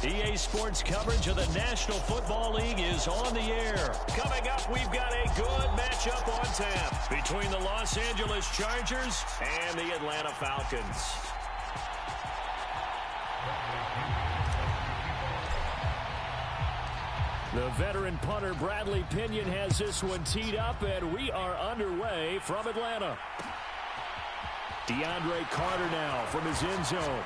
EA Sports coverage of the National Football League is on the air. Coming up, we've got a good matchup on tap between the Los Angeles Chargers and the Atlanta Falcons. The veteran punter Bradley Pinion has this one teed up, and we are underway from Atlanta. DeAndre Carter now from his end zone.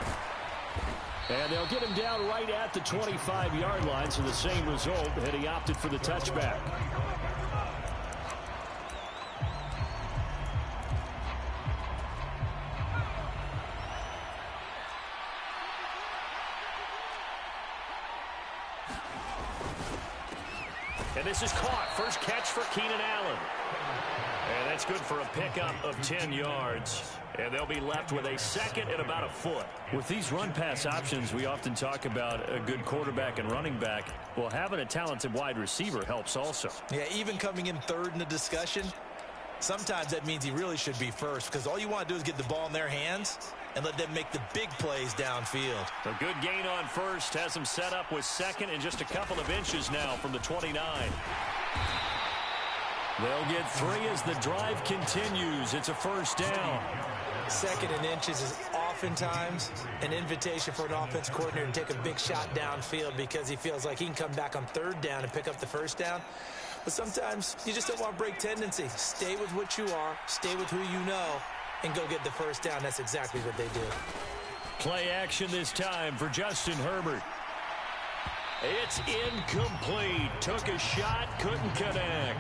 And they'll get him down right at the 25-yard line, so the same result, and he opted for the touchback. And this is caught. First catch for Keenan Allen. And that's good for a pickup of 10 yards. And they'll be left with a second and about a foot. With these run-pass options, we often talk about a good quarterback and running back. Well, having a talented wide receiver helps also. Yeah, even coming in third in the discussion, sometimes that means he really should be first, because all you want to do is get the ball in their hands and let them make the big plays downfield. A good gain on first has him set up with second and just a couple of inches now from the 29. They'll get 3 as the drive continues. It's a first down. Second and inches is oftentimes an invitation for an offense coordinator to take a big shot downfield because he feels like he can come back on third down and pick up the first down. But sometimes you just don't want to break tendency. Stay with what you are, stay with who you know, and go get the first down. That's exactly what they do. Play action this time for Justin Herbert. It's incomplete. Took a shot, couldn't connect.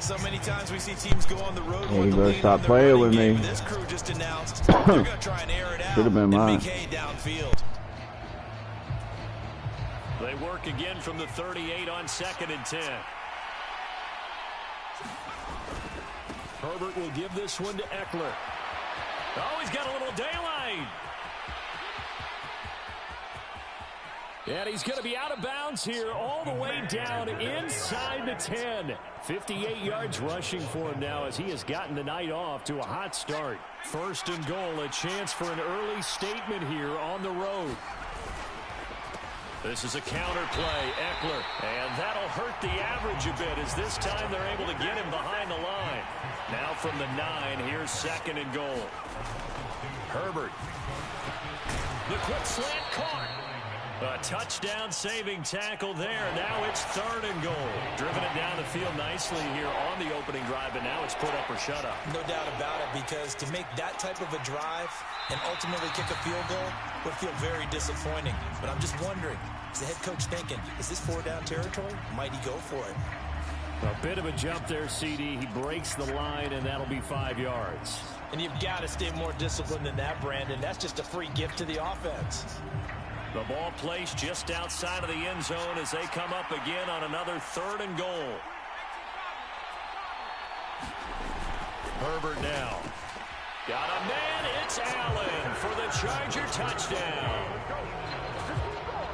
So many times we see teams go on the road. Hey, you better stop playing with me. This crew just announced they're going to try and air it out and make hay downfield. They work again from the 38 on 2nd and 10. Herbert will give this one to Eckler. Oh, he's got a little daylight. And he's going to be out of bounds here all the way down inside the 10. 58 yards rushing for him now as he has gotten the night off to a hot start. First and goal, a chance for an early statement here on the road. This is a counter play, Eckler. And that'll hurt the average a bit as this time they're able to get him behind the line. Now from the 9, here's 2nd and goal. Herbert. The quick slant caught. A touchdown-saving tackle there. Now it's 3rd and goal. Driven it down the field nicely here on the opening drive, and now it's put up or shut up. No doubt about it, because to make that type of a drive and ultimately kick a field goal would feel very disappointing. But I'm just wondering, is the head coach thinking, is this 4-down territory? Might he go for it? A bit of a jump there, CD. He breaks the line, and that'll be 5 yards. And you've got to stay more disciplined than that, Brandon. That's just a free gift to the offense. The ball placed just outside of the end zone as they come up again on another 3rd and goal. Herbert now. Got a man. It's Allen for the Charger touchdown.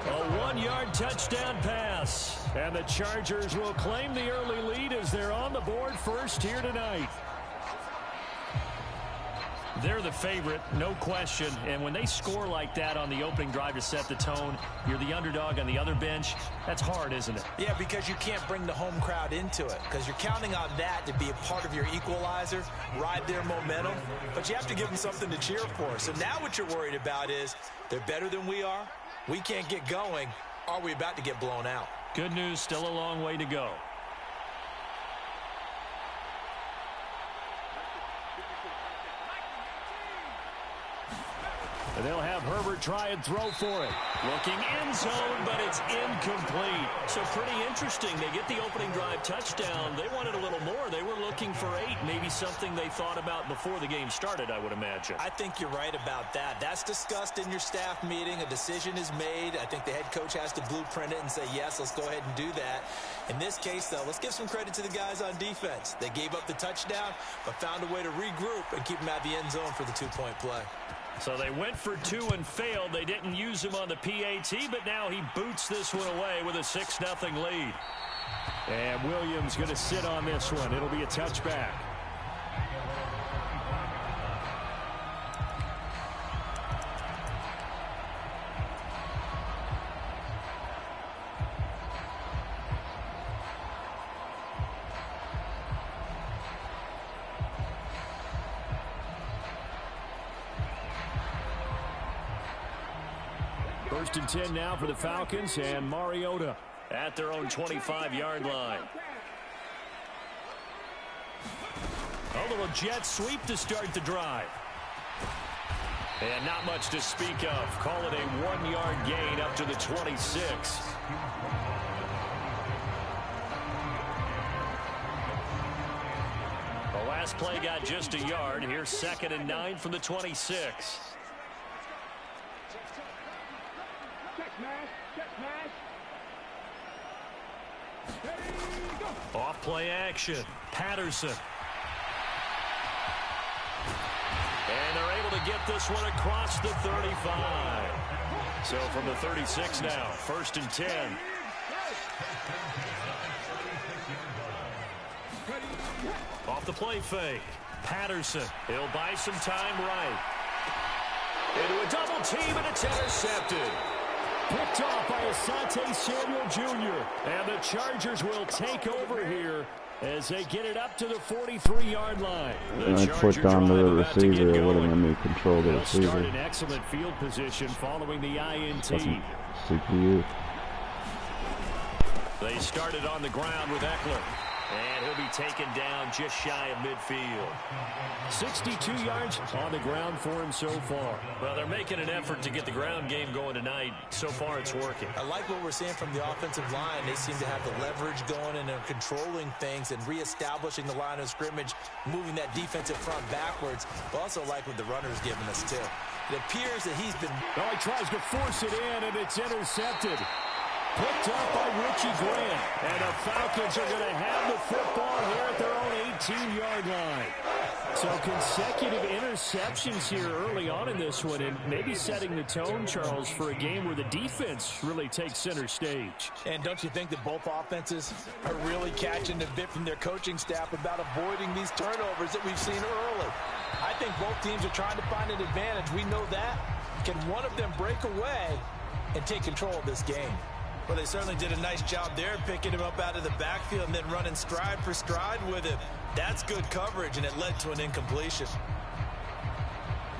A 1-yard touchdown pass. And the Chargers will claim the early lead as they're on the board first here tonight. They're the favorite, no question. And when they score like that on the opening drive to set the tone, you're the underdog on the other bench. That's hard, isn't it? Yeah, because you can't bring the home crowd into it, because you're counting on that to be a part of your equalizer, ride their momentum. But you have to give them something to cheer for. So now what you're worried about is they're better than we are. We can't get going. Are we about to get blown out? Good news, still a long way to go. And they'll have Herbert try and throw for it. Looking end zone, but it's incomplete. So pretty interesting. They get the opening drive touchdown. They wanted a little more. They were looking for 8. Maybe something they thought about before the game started, I would imagine. I think you're right about that. That's discussed in your staff meeting. A decision is made. I think the head coach has to blueprint it and say, yes, let's go ahead and do that. In this case, though, let's give some credit to the guys on defense. They gave up the touchdown, but found a way to regroup and keep them at the end zone for the 2-point play. So they went for 2 and failed. They didn't use him on the PAT, but now he boots this one away with a 6-0 lead. And Williams going to sit on this one. It'll be a touchback. First and 10 now for the Falcons, and Mariota at their own 25-yard line. A little jet sweep to start the drive. And not much to speak of. Call it a 1-yard gain up to the 26. The last play got just a yard. Here's 2nd and 9 from the 26. Off play action. Patterson. And they're able to get this one across the 35. So from the 36 now, 1st and 10. Off the play fake. Patterson. He'll buy some time right. Into a double team, and it's intercepted. Picked off by Asante Samuel Jr. And the Chargers will take over here as they get it up to the 43-yard line. I clicked on the receiver. It wouldn't let me control the receiver. They'll start in excellent field position following the INT. CPU. They started on the ground with Eckler. And he'll be taken down just shy of midfield. 62 yards on the ground for him so far. Well, they're making an effort to get the ground game going tonight. So far, it's working. I like what we're seeing from the offensive line. They seem to have the leverage going, and they're controlling things and reestablishing the line of scrimmage, moving that defensive front backwards. But also like what the runner's giving us, too. It appears that he's been... Oh, he tries to force it in, and it's intercepted. Picked up by Richie Grant. And the Falcons are going to have the football here at their own 18-yard line. So consecutive interceptions here early on in this one, and maybe setting the tone, Charles, for a game where the defense really takes center stage. And don't you think that both offenses are really catching a bit from their coaching staff about avoiding these turnovers that we've seen early? I think both teams are trying to find an advantage. We know that. Can one of them break away and take control of this game? Well, they certainly did a nice job there, picking him up out of the backfield and then running stride for stride with him. That's good coverage, and it led to an incompletion.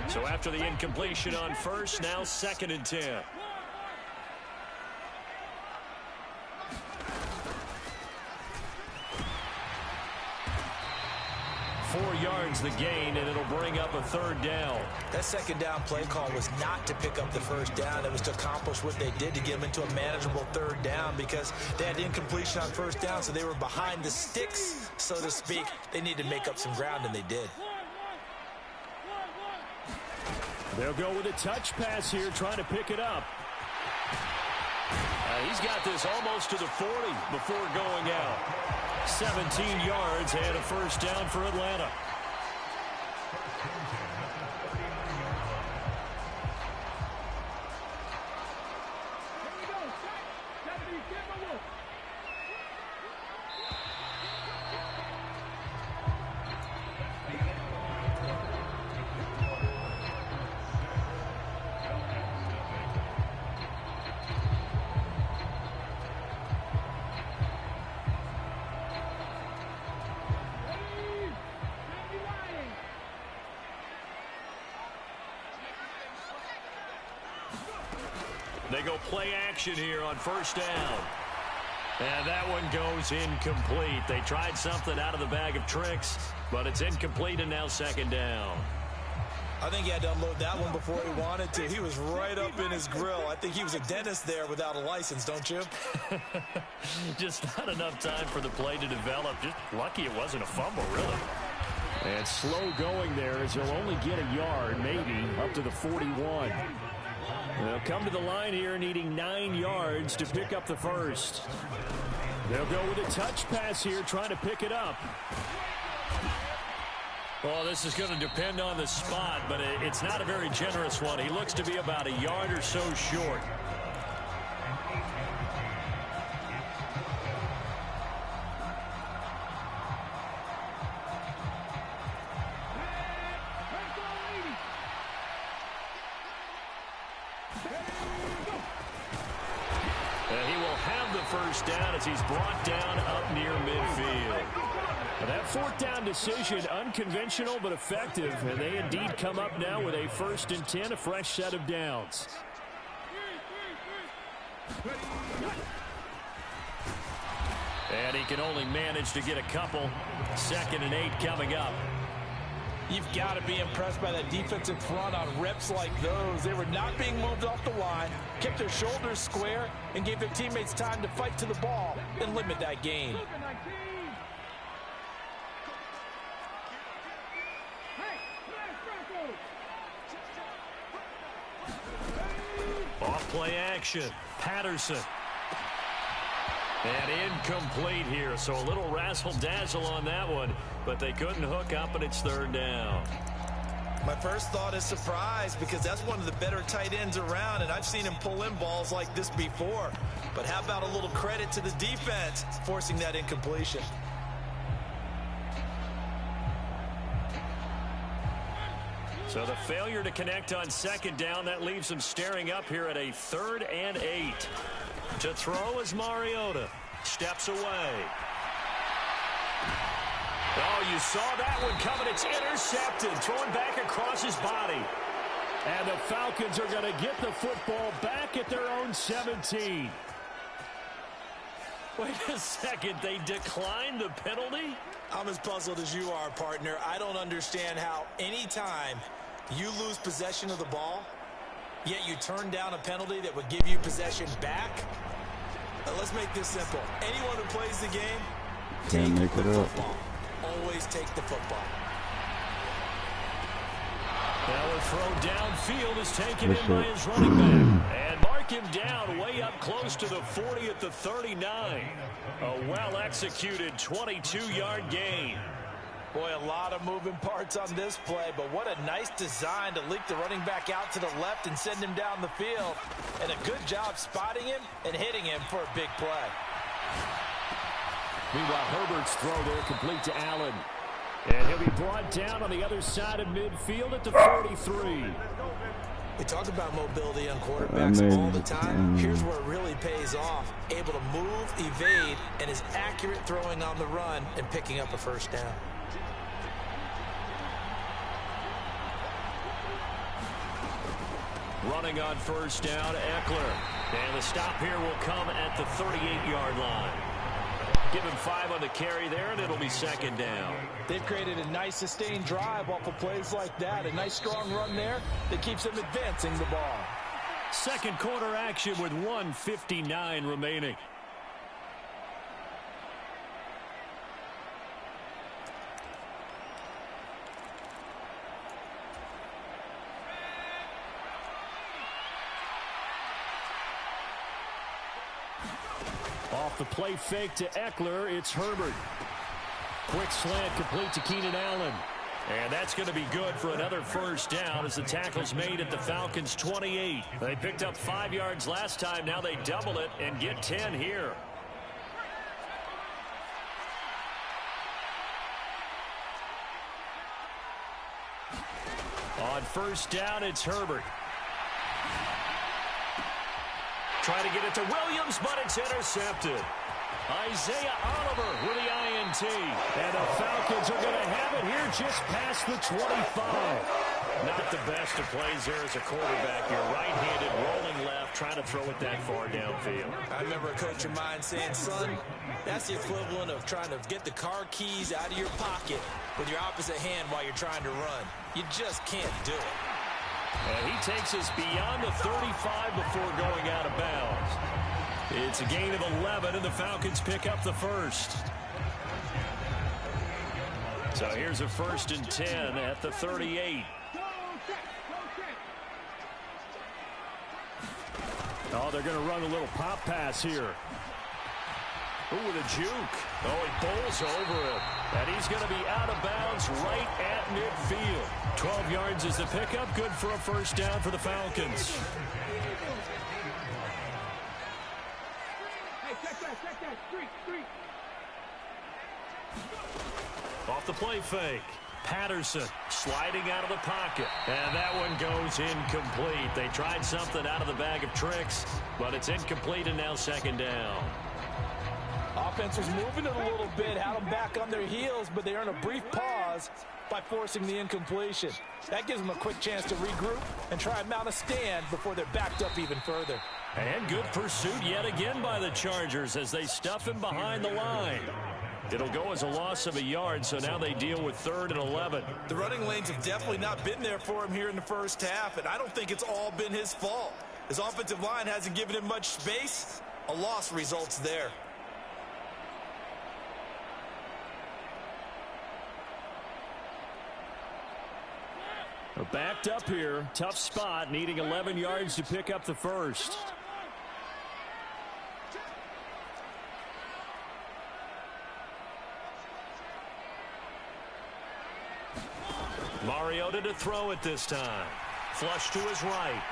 So after the incompletion on first, now 2nd and 10. 4 yards the gain, and it'll bring up a 3rd down. That 2nd down play call was not to pick up the 1st down. It was to accomplish what they did to get them into a manageable 3rd down because they had incompletion on 1st down, so they were behind the sticks, so to speak. They needed to make up some ground, and they did. They'll go with a touch pass here, trying to pick it up. He's got this almost to the 40 before going out. 17 yards and a 1st down for Atlanta. They go play action here on 1st down. And that one goes incomplete. They tried something out of the bag of tricks, but it's incomplete, and now 2nd down. I think he had to unload that one before he wanted to. He was right up in his grill. I think he was a dentist there without a license, don't you? Just not enough time for the play to develop. Just lucky it wasn't a fumble, really. And slow going there as he'll only get a yard, maybe, up to the 41. They'll come to the line here needing 9 yards to pick up the 1st. They'll go with a touch pass here, trying to pick it up. Well, this is going to depend on the spot, but it's not a very generous one. He looks to be about a yard or so short. And he will have the 1st down as he's brought down up near midfield. Now that 4th down decision, unconventional but effective, and they indeed come up now with a 1st and 10, a fresh set of downs. And he can only manage to get a couple. 2nd and 8 coming up. You've got to be impressed by that defensive front on reps like those. They were not being moved off the line, kept their shoulders square, and gave their teammates time to fight to the ball and limit that gain. Off play action. Patterson. And incomplete here, so a little razzle-dazzle on that one, but they couldn't hook up, and it's 3rd down. My first thought is surprise, because that's one of the better tight ends around, and I've seen him pull in balls like this before. But how about a little credit to the defense forcing that incompletion? So the failure to connect on 2nd down, that leaves them staring up here at a 3rd and 8. To throw is Mariota. Steps away. Oh, you saw that one coming. It's intercepted. Thrown back across his body. And the Falcons are going to get the football back at their own 17. Wait a second. They declined the penalty? I'm as puzzled as you are, partner. I don't understand how anytime you lose possession of the ball, yet you turn down a penalty that would give you possession back. Let's make this simple. Anyone who plays the game, take the football. Always take the football. Now a throw downfield is taken in by his running back. And mark him down way up close to the 40 at the 39. A well-executed 22-yard gain. Boy, a lot of moving parts on this play, but what a nice design to leak the running back out to the left and send him down the field. And a good job spotting him and hitting him for a big play. Meanwhile, Herbert's throw there complete to Allen. And he'll be brought down on the other side of midfield at the 43. We talk about mobility on quarterbacks all the time. Here's where it really pays off. Able to move, evade, and is accurate throwing on the run and picking up a 1st down. Running on 1st down, Eckler. And the stop here will come at the 38-yard line. Give him 5 on the carry there, and it'll be 2nd down. They've created a nice sustained drive off of plays like that. A nice strong run there that keeps them advancing the ball. 2nd quarter action with 1:59 remaining. Off the play fake to Eckler, it's Herbert. Quick slant complete to Keenan Allen. And that's going to be good for another 1st down as the tackle's made at the Falcons' 28. They picked up 5 yards last time. Now they double it and get 10 here. On 1st down, it's Herbert. Try to get it to Williams, but it's intercepted. Isaiah Oliver with the INT. And the Falcons are going to have it here just past the 25. Not the best of plays there as a quarterback. You're right-handed, rolling left, trying to throw it that far downfield. I remember a coach of mine saying, son, that's the equivalent of trying to get the car keys out of your pocket with your opposite hand while you're trying to run. You just can't do it. And he takes us beyond the 35 before going out of bounds. It's a gain of 11, and the Falcons pick up the 1st. So here's a 1st and 10 at the 38. Oh, they're going to run a little pop pass here. Ooh, with a juke. Oh, he bowls over it. And he's going to be out of bounds right at midfield. 12 yards is the pickup. Good for a 1st down for the Falcons. Off the play fake. Patterson sliding out of the pocket. And that one goes incomplete. They tried something out of the bag of tricks, but it's incomplete and now 2nd down. Offense was moving it a little bit, had them back on their heels, but they earn a brief pause by forcing the incompletion. That gives them a quick chance to regroup and try and mount a stand before they're backed up even further. And good pursuit yet again by the Chargers as they stuff him behind the line. It'll go as a loss of a yard, so now they deal with 3rd and 11. The running lanes have definitely not been there for him here in the first half, and I don't think it's all been his fault. His offensive line hasn't given him much space. A loss results there. Backed up here. Tough spot, needing 11 yards to pick up the first. Mariota to throw it this time. Flush to his right.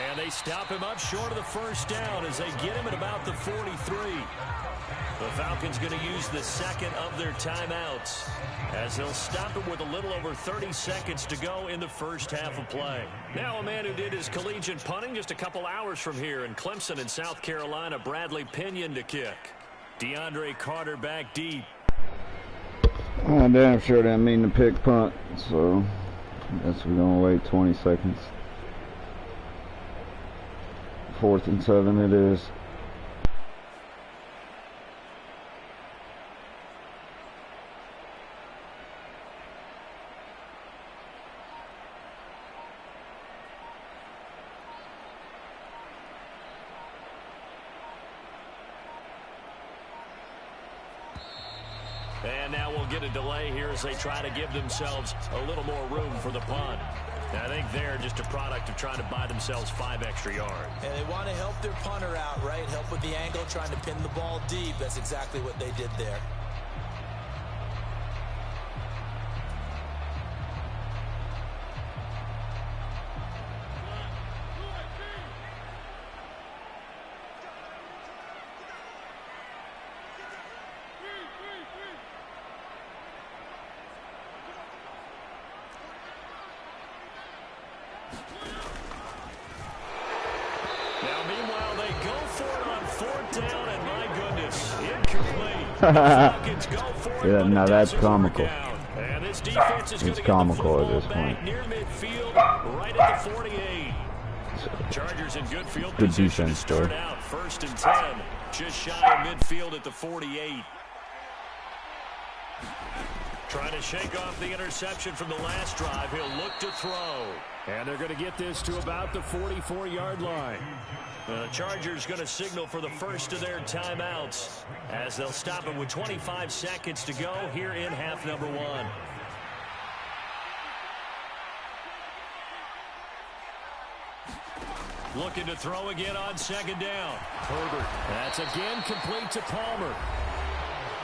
And they stop him up short of the first down as they get him at about the 43. The Falcons going to use the second of their timeouts as they'll stop him with a little over 30 seconds to go in the first half of play. Now a man who did his collegiate punting just a couple hours from here in Clemson in South Carolina, Bradley Pinion to kick. DeAndre Carter back deep. I damn sure didn't mean to pick punt, so I guess we're going to wait 20 seconds. 4th and 7 it is. And now we'll get a delay here as they try to give themselves a little more room for the punt. And I think they're just a product of trying to buy themselves 5 extra yards. And they want to help their punter out, right? Help with the angle, trying to pin the ball deep. That's exactly what they did there. Yeah, now that's comical. It's comical at this point. Near midfield, right at the 48. Chargers in good field position to start out. 1st and 10, just shy of midfield at the 48. Trying to shake off the interception from the last drive. He'll look to throw. And they're going to get this to about the 44-yard line. The Chargers going to signal for the first of their timeouts as they'll stop it with 25 seconds to go here in half number 1. Looking to throw again on 2nd down. Herbert. That's again complete to Palmer.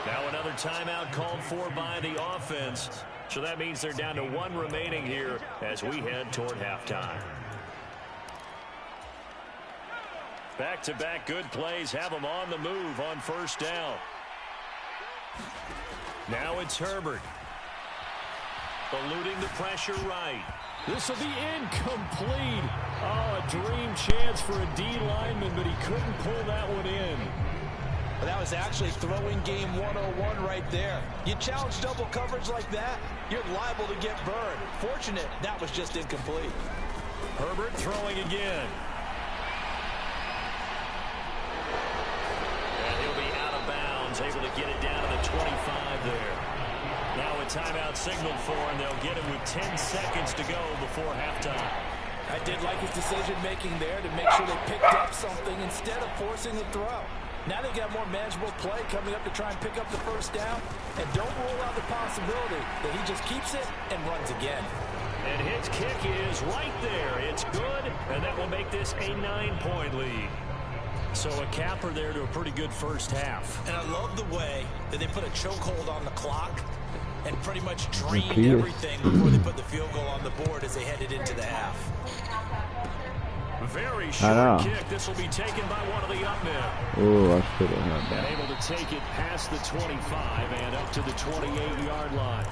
Now another timeout called for by the offense. So that means they're down to 1 remaining here as we head toward halftime. Back-to-back good plays have them on the move on 1st down. Now it's Herbert. Eluding the pressure right. This will be incomplete. Oh, a dream chance for a D lineman, but he couldn't pull that one in. Well, that was actually throwing game 101 right there. You challenge double coverage like that, you're liable to get burned. Fortunate that was just incomplete. Herbert throwing again. And he'll be out of bounds, able to get it down to the 25 there. Now a timeout signaled for, and they'll get him with 10 seconds to go before halftime. I did like his decision-making there to make sure they picked up something instead of forcing the throw. Now they got more manageable play coming up to try and pick up the first down. And don't rule out the possibility that he just keeps it and runs again. And his kick is right there. It's good, and that will make this a 9-point lead. So a capper there to a pretty good first half. And I love the way that they put a chokehold on the clock and pretty much drained everything before they put the field goal on the board as they headed into the half. Very short kick. This will be taken by one of the up men. Oh, I should have had that. And able to take it past the 25 and up to the 28-yard line.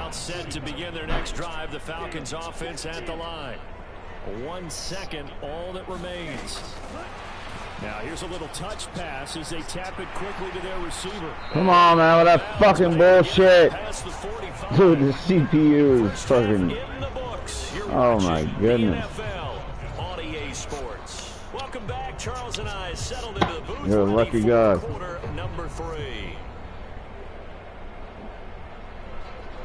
Timeout set to begin their next drive. The Falcons offense at the line. 1 second, all that remains. Now here's a little touch pass as they tap it quickly to their receiver. Come on, man, with that fucking bullshit. Dude, the CPU is fucking... Oh my goodness. On EA Sports. Welcome back. Charles and I settled into the booth. You're a lucky guy. Quarter number 3.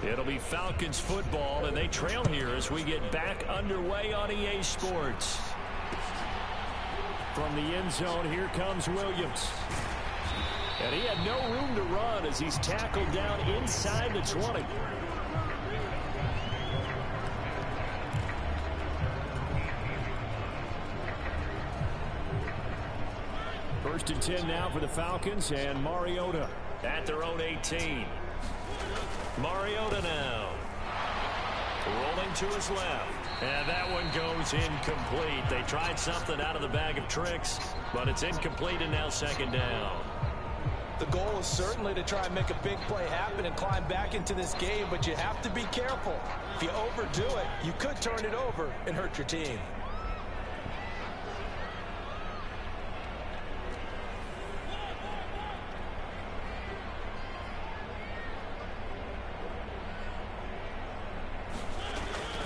It'll be Falcons football, and they trail here as we get back underway on EA Sports. From the end zone, here comes Williams. And he had no room to run as he's tackled down inside the 20. First and 10 now for the Falcons, and Mariota at their own 18. Mariota now. Rolling to his left. And that one goes incomplete. They tried something out of the bag of tricks, but it's incomplete and now second down. The goal is certainly to try and make a big play happen and climb back into this game, but you have to be careful. If you overdo it, you could turn it over and hurt your team.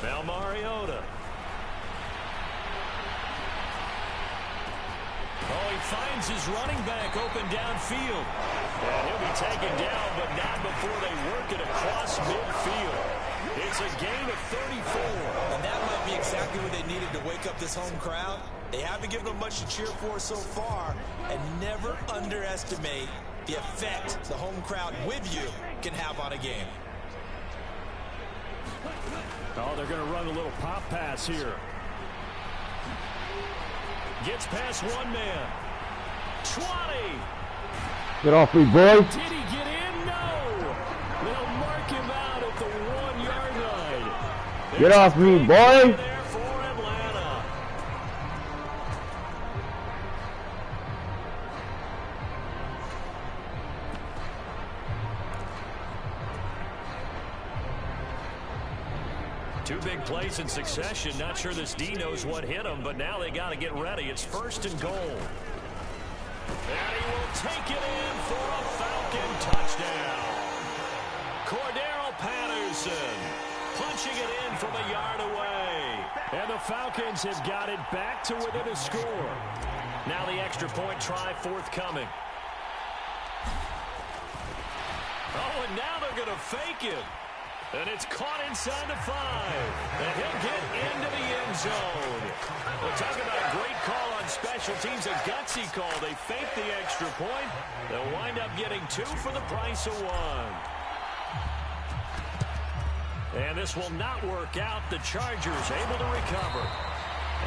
Now Mariota. Oh, he finds his running back open downfield. And he'll be taken down, but not before they work it across midfield. It's a gain of 34. And that might be exactly what they needed to wake up this home crowd. They haven't given them much to cheer for so far. And never underestimate the effect the home crowd with you can have on a game. Oh, they're going to run a little pop pass here. Gets past one man. 20. Get off me, boy. Did he get in? No. They'll mark him out at the 1-yard line. Get off me, boy. There for Atlanta. Two big plays in succession. Not sure this D knows what hit him, but now they got to get ready. It's first and goal. And he will take it in for a Falcon touchdown. Cordero Patterson punching it in from a yard away. And the Falcons have got it back to within a score. Now the extra point try forthcoming. Oh, and now they're going to fake it. And it's caught inside the 5. And he'll get into the end zone. We'll talk about a great call on special teams. A gutsy call. They fake the extra point. They'll wind up getting 2 for the price of 1. And this will not work out. The Chargers able to recover.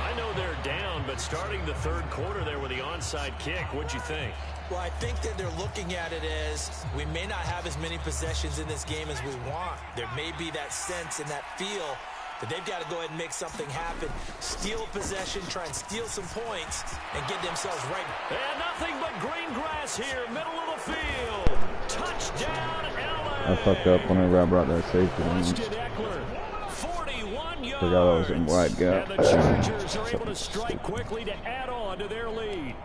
I know they're down, but starting the third quarter there with the onside kick, what'd you think? Well, I think that they're looking at it as we may not have as many possessions in this game as we want. There may be that sense and that feel that they've got to go ahead and make something happen. Steal possession, try and steal some points, and get themselves right. And nothing but green grass here, middle of the field. Touchdown, LA. I fucked up whenever I brought that safety in. Eckler, 41 yards. Forgot I was in wide gap. And the Chargers are able to strike quickly to add on to their lead.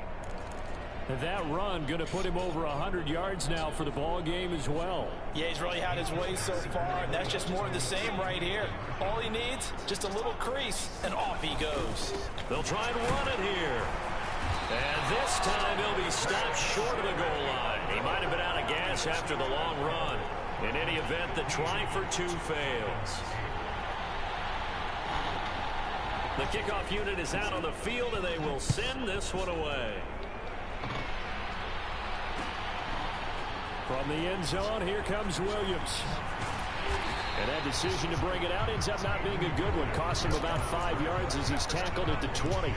And that run going to put him over 100 yards now for the ball game as well. Yeah, he's really had his way so far, and that's just more of the same right here. All he needs, just a little crease, and off he goes. They'll try and run it here. And this time he'll be stopped short of the goal line. He might have been out of gas after the long run. In any event, the try for 2 fails. The kickoff unit is out on the field, and they will send this one away. From the end zone, here comes Williams. And that decision to bring it out ends up not being a good one. Cost him about 5 yards as he's tackled at the 20.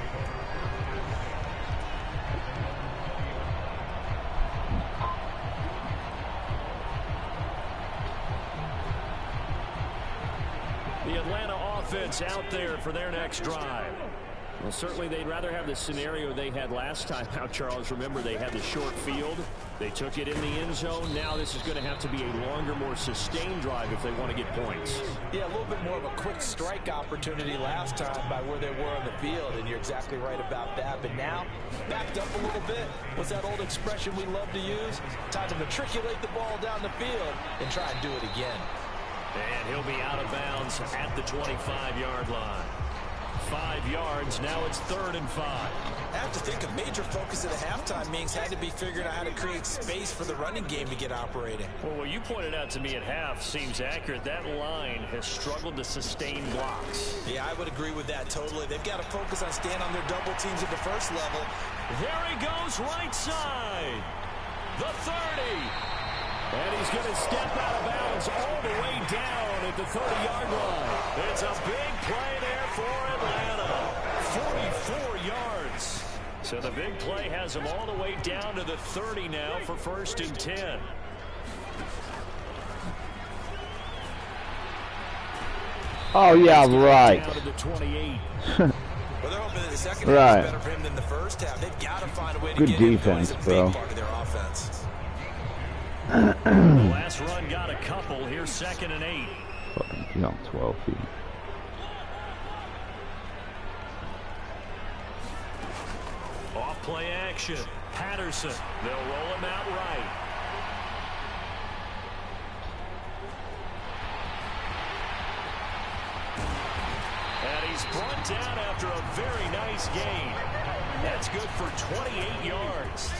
The Atlanta offense out there for their next drive. Well, certainly they'd rather have the scenario they had last time out, Charles. Remember, they had the short field. They took it in the end zone. Now this is going to have to be a longer, more sustained drive if they want to get points. Yeah, a little bit more of a quick strike opportunity last time by where they were on the field, and you're exactly right about that. But now, backed up a little bit. What's that old expression we love to use? Time to matriculate the ball down the field and try and do it again. And he'll be out of bounds at the 25-yard line. 5 yards, now it's 3rd and 5. I have to think a major focus at a halftime means had to be figuring out how to create space for the running game to get operating. Well, what you pointed out to me at half seems accurate. That line has struggled to sustain blocks. Yeah, I would agree with that totally. They've got to focus on staying on their double teams at the first level. There he goes, right side. The 30. And he's going to step out of bounds all the way down at the 30-yard line. It's a big play there for Atlanta. 44 yards. So the big play has him all the way down to the 30 now for 1st and 10. Oh, yeah, right. Down to the 28. Well, they're hoping that the second half is better for him than the first half. They've got to find a way to Good get defense, him bro. a big part of their offense. The last run got a couple. Here's 2nd and 8. Fucking jump 12 feet. Off play action. Patterson. They'll roll him out right. And he's brought down after a very nice gain. That's good for 28 yards.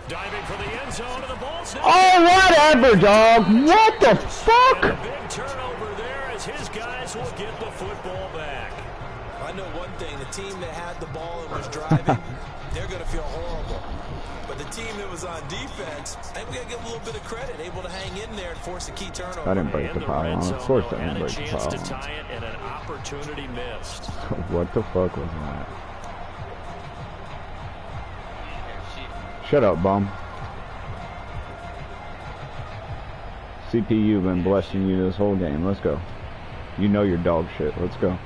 Diving for the end zone, and the ball's not. Oh, whatever, dog. What the fuck? And a big turnover there as his guys will get the football back. I know one thing. The team that had the ball and was driving, they're going to feel horrible. But the team that was on defense, I think we got to give a little bit of credit, able to hang in there and force a key turnover. I didn't break the pylon. Of course I didn't break the pylon. pylon. To tie it and an opportunity missed. What the fuck was that? Shut up, bum. CPU been blessing you this whole game. Let's go. You know your dog shit. Let's go.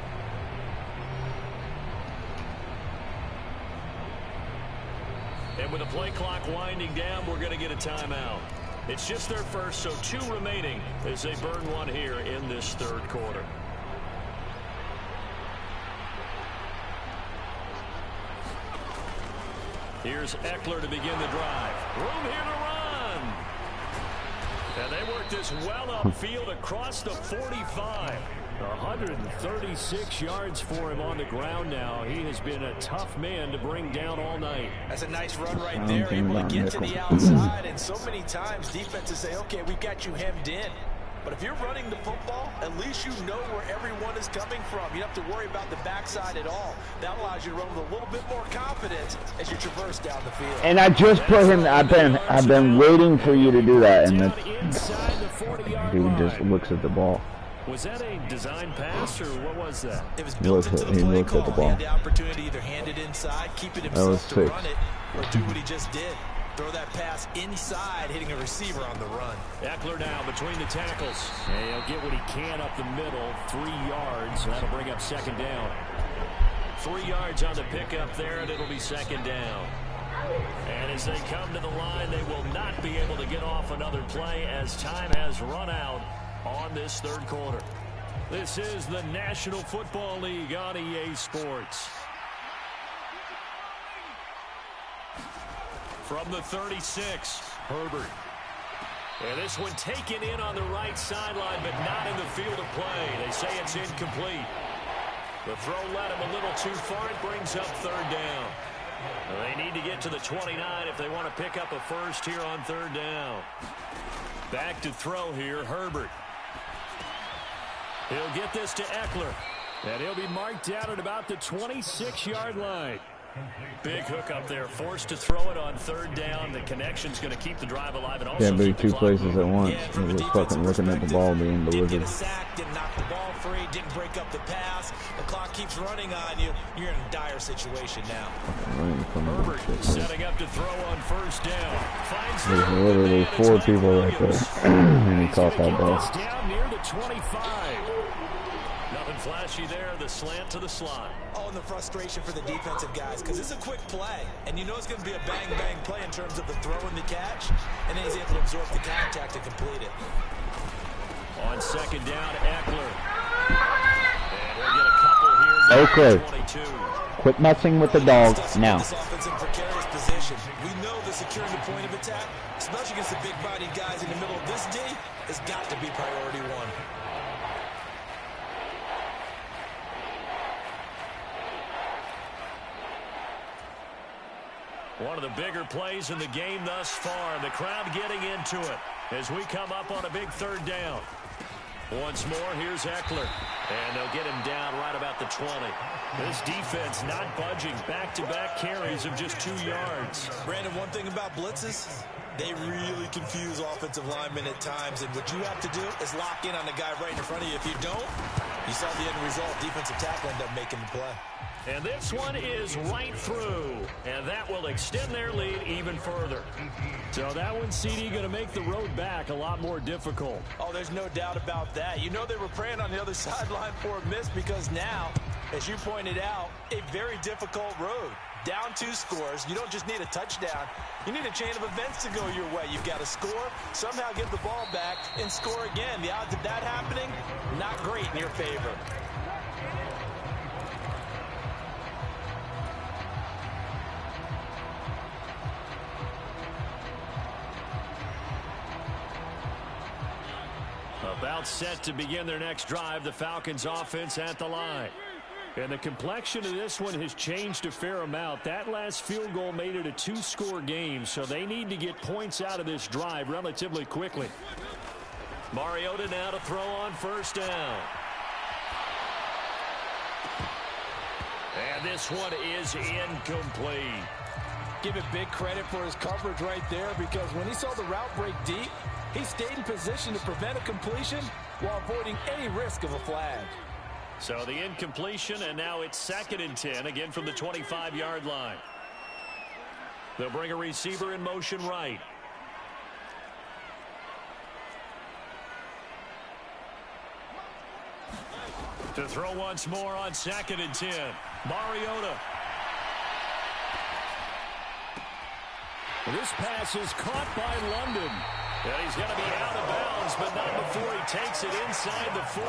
And with the play clock winding down, we're going to get a timeout. It's just their first, so 2 remaining as they burn one here in this 3rd quarter. Here's Eckler to begin the drive. Room here to run. And they work this well upfield across the 45. 136 yards for him on the ground now. He has been a tough man to bring down all night. That's a nice run right there, able to get to the outside. And so many times defenses say, okay, we've got you hemmed in. But if you're running the football, at least you know where everyone is coming from. You don't have to worry about the backside at all. That allows you to run with a little bit more confidence as you traverse down the field. And I just put him. I've been waiting for you to do that, and the dude just looks at the ball. Was that a design pass, or what was that? It was built into the play call. He had the opportunity to either hand it inside, keep it himself to run it, or do what he just did. Throw that pass inside, hitting a receiver on the run. Eckler now between the tackles. And he'll get what he can up the middle. 3 yards. That'll bring up 2nd down. 3 yards on the pickup there, and it'll be 2nd down. And as they come to the line, they will not be able to get off another play as time has run out on this 3rd quarter. This is the National Football League on EA Sports. From the 36, Herbert. And this one taken in on the right sideline, but not in the field of play. They say it's incomplete. The throw led him a little too far. It brings up 3rd down. They need to get to the 29 if they want to pick up a first here on 3rd down. Back to throw here, Herbert. He'll get this to Eckler. And he'll be marked down at about the 26-yard line. Big hook up there, forced to throw it on 3rd down. The connection's going to keep the drive alive and also can't be 2 places at once. You're just fucking looking at the ball being delivered. Sacked, didn't knock the ball free, didn't break up the pass. The clock keeps running on you. You're in a dire situation now. Herbert setting up to throw on first down. There's literally 4 people right there. And he caught that ball. Down near the 25. Nothing flashy there. The slant to the slot. Oh, and the frustration for the defensive guys, because it's a quick play, and you know it's going to be a bang-bang play in terms of the throw and the catch, and then he's able to absorb the contact to complete it. On second down, Eckler. And we'll get a couple here. Okay. 22. Quit messing with the dog now. This offense in precarious position. We know that securing the point of attack, especially against the big-bodied guys in the middle of this D, has got to be priority one. One of the bigger plays in the game thus far. The crowd getting into it as we come up on a big third down. Once more, here's Eckler. And they'll get him down right about the 20. This defense not budging. Back-to-back carries of just 2 yards. Brandon, one thing about blitzes, they really confuse offensive linemen at times. And what you have to do is lock in on the guy right in front of you. If you don't, you saw the end result. Defensive tackle end up making the play. And this one is right through. And that will extend their lead even further. So that one, CD, going to make the road back a lot more difficult. Oh, there's no doubt about that. You know they were praying on the other sideline for a miss because now, as you pointed out, a very difficult road. Down 2 scores. You don't just need a touchdown. You need a chain of events to go your way. You've got to score, somehow get the ball back, and score again. The odds of that happening, not great in your favor. About set to begin their next drive, the Falcons offense at the line. And the complexion of this one has changed a fair amount. That last field goal made it a 2-score game, so they need to get points out of this drive relatively quickly. Mariota now to throw on first down. And this one is incomplete. Give it big credit for his coverage right there, because when he saw the route break deep, he stayed in position to prevent a completion while avoiding any risk of a flag. So the incompletion, and now it's 2nd and 10, again from the 25-yard line. They'll bring a receiver in motion right. To throw once more on 2nd and 10. Mariota. This pass is caught by London. And he's going to be out of bounds, but not before he takes it inside the 40.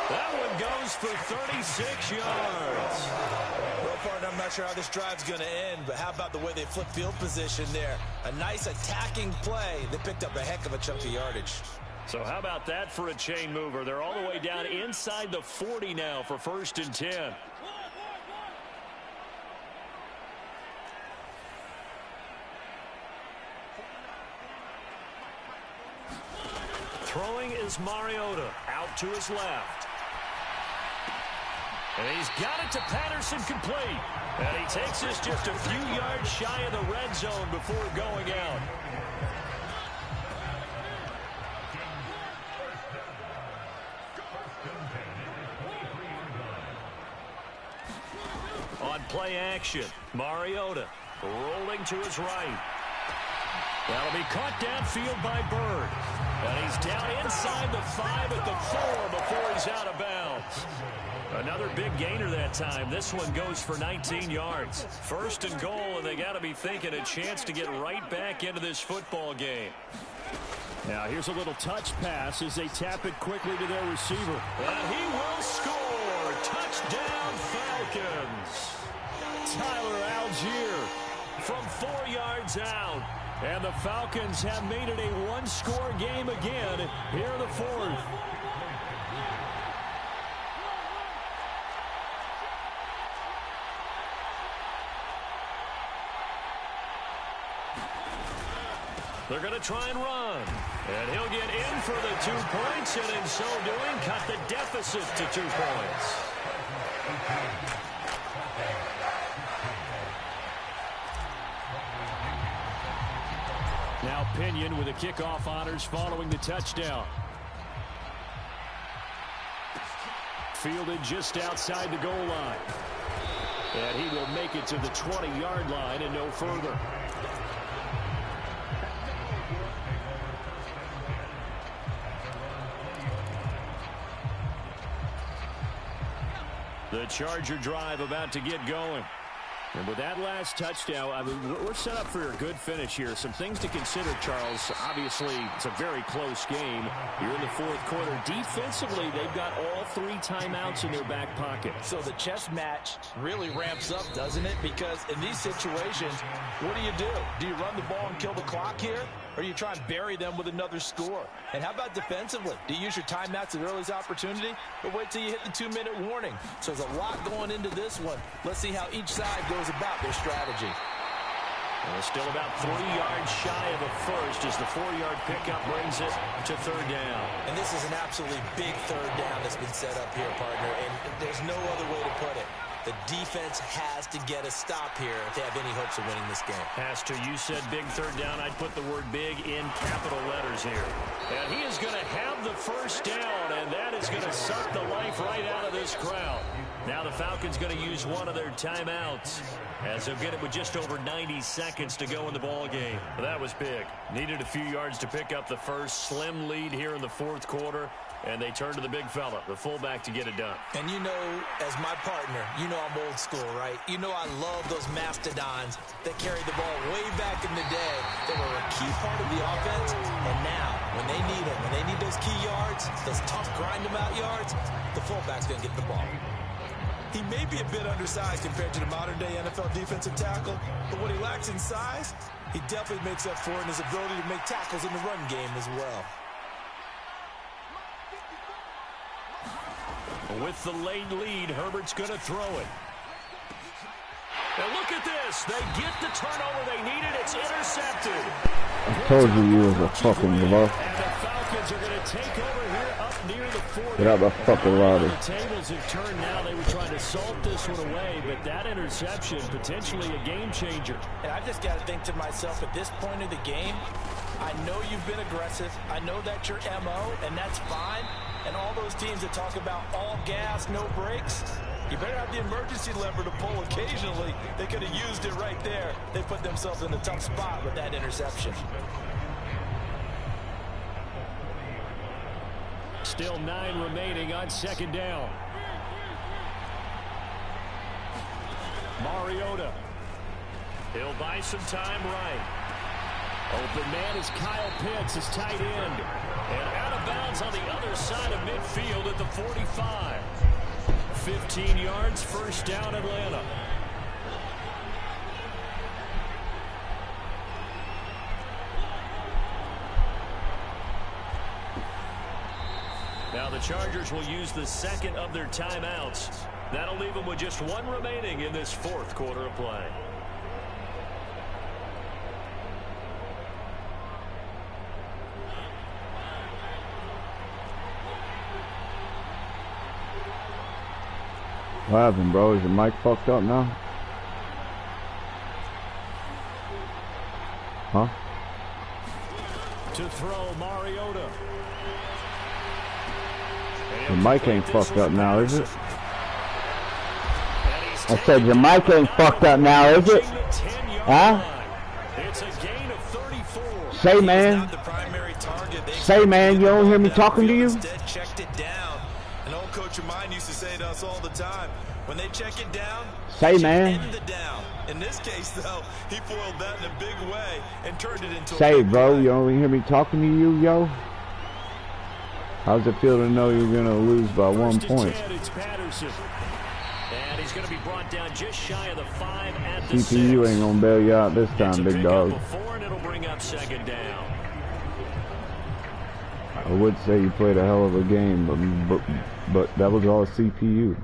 That one goes for 36 yards. Well, partner, I'm not sure how this drive's going to end, but how about the way they flip field position there? A nice attacking play that picked up a heck of a chunk of yardage. So how about that for a chain mover? They're all the way down inside the 40 now for 1st and 10. Throwing is Mariota out to his left. And he's got it to Patterson complete. And he takes this just a few yards shy of the red zone before going out. On play action, Mariota rolling to his right. That'll be caught downfield by Bird. And he's down inside the 5 at the 4 before he's out of bounds. Another big gainer that time. This one goes for 19 yards. 1st and goal, and they got to be thinking a chance to get right back into this football game. Now here's a little touch pass as they tap it quickly to their receiver. And he will score. Touchdown Falcons. Tyler Algier from 4 yards out. And the Falcons have made it a 1-score game again here in the 4th. They're going to try and run. And he'll get in for the 2 points, and in so doing, cut the deficit to 2 points. Now Pinion with the kickoff honors following the touchdown. fielded just outside the goal line. And he will make it to the 20-yard line and no further. The Charger drive about to get going. And with that last touchdown, I mean, we're set up for a good finish here. Some things to consider, Charles. Obviously, it's a very close game. You're in the fourth quarter. Defensively, they've got all 3 timeouts in their back pocket. So the chess match really ramps up, doesn't it? Because in these situations, what do? Do you run the ball and kill the clock here? Or do you try and bury them with another score? And how about defensively? Do you use your timeouts at earliest opportunity? Or wait till you hit the 2-minute warning? So there's a lot going into this one. Let's see how each side goes about their strategy. Well, still about 3 yards shy of a first as the 4-yard pickup brings it to third down. And this is an absolutely big third down that's been set up here, partner. And there's no other way to put it. The defense has to get a stop here if they have any hopes of winning this game. Has to. You said big third down. I'd put the word big in capital letters here. And he is going to have the first down, and that is going to suck the life right out of this crowd. Now the Falcons going to use one of their timeouts as they'll get it with just over 90 seconds to go in the ball game. Well, that was big. Needed a few yards to pick up the first. Slim lead here in the fourth quarter. And they turn to the big fella, the fullback, to get it done. And you know, as my partner, you know I'm old school, right? You know I love those mastodons that carried the ball way back in the day. They were a key part of the offense. And now, when they need them, when they need those key yards, those tough grind-them-out yards, the fullback's going to get the ball. He may be a bit undersized compared to the modern-day NFL defensive tackle, but what he lacks in size, he definitely makes up for in his ability to make tackles in the run game as well. With the late lead, Herbert's going to throw it. And look at this. They get the turnover they needed. It's intercepted. I told you was a fucking bluff. And the Falcons are going to take over here up near the 40. Get out the fucking lobby. The tables have turned now. They were trying to salt this one away, but that interception, potentially a game changer. And I just got to think to myself, at this point of the game, I know you've been aggressive. I know that's your MO, and that's fine. And all those teams that talk about all gas, no brakes, you better have the emergency lever to pull occasionally. They could have used it right there. They put themselves in a tough spot with that interception. Still 9 remaining on second down. Mariota. He'll buy some time right. Open man is Kyle Pitts, his tight end. And out of bounds on the other side of midfield at the 45. 15 yards, first down, Atlanta. Now the Chargers will use the second of their timeouts. That'll leave them with just 1 remaining in this fourth quarter of play. What happened, bro? Is your mic fucked up now? Huh? To throw, Mariota. Your mic ain't fucked up now, is it? I said your mic ain't fucked up now, is it? Huh? It's a gain of 34. Say, man. Say, man, you don't hear me talking to you? Checked it down. An old coach of mine used to say to us all the time, when they check it down, say, man. End the down. In this case, though, he foiled that in a big way and turned it into say, bro, you don't hear me talking to you, yo? How's it feel to know you're going to lose by 1 point? It's Patterson. And he's going to be brought down just shy of the 5 at the CPU 6. ain't going to bail you out this time, big dog. Before, and it'll bring up second down. I would say you played a hell of a game, but that was all CPU.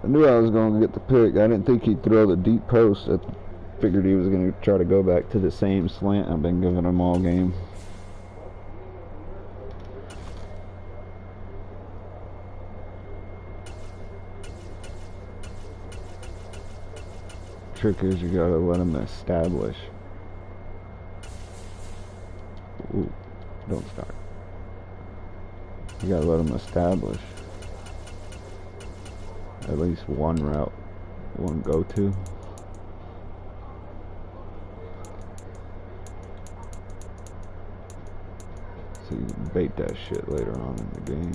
I knew I was going to get the pick. I didn't think he'd throw the deep post. I figured he was going to try to go back to the same slant I've been giving him all game. trick is you gotta let him establish. Ooh, don't start. You gotta let him establish at least one route, one go-to. So you can bait that shit later on in the game.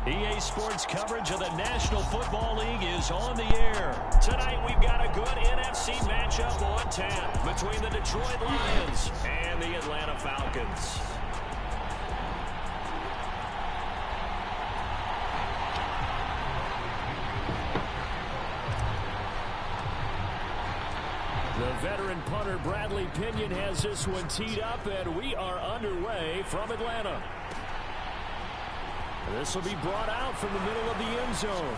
EA Sports coverage of the National Football League is on the air. Tonight we've got a good NFC matchup on tap between the Detroit Lions and the Atlanta Falcons. The veteran punter Bradley Pinion has this one teed up, and we are underway from Atlanta. This will be brought out from the middle of the end zone.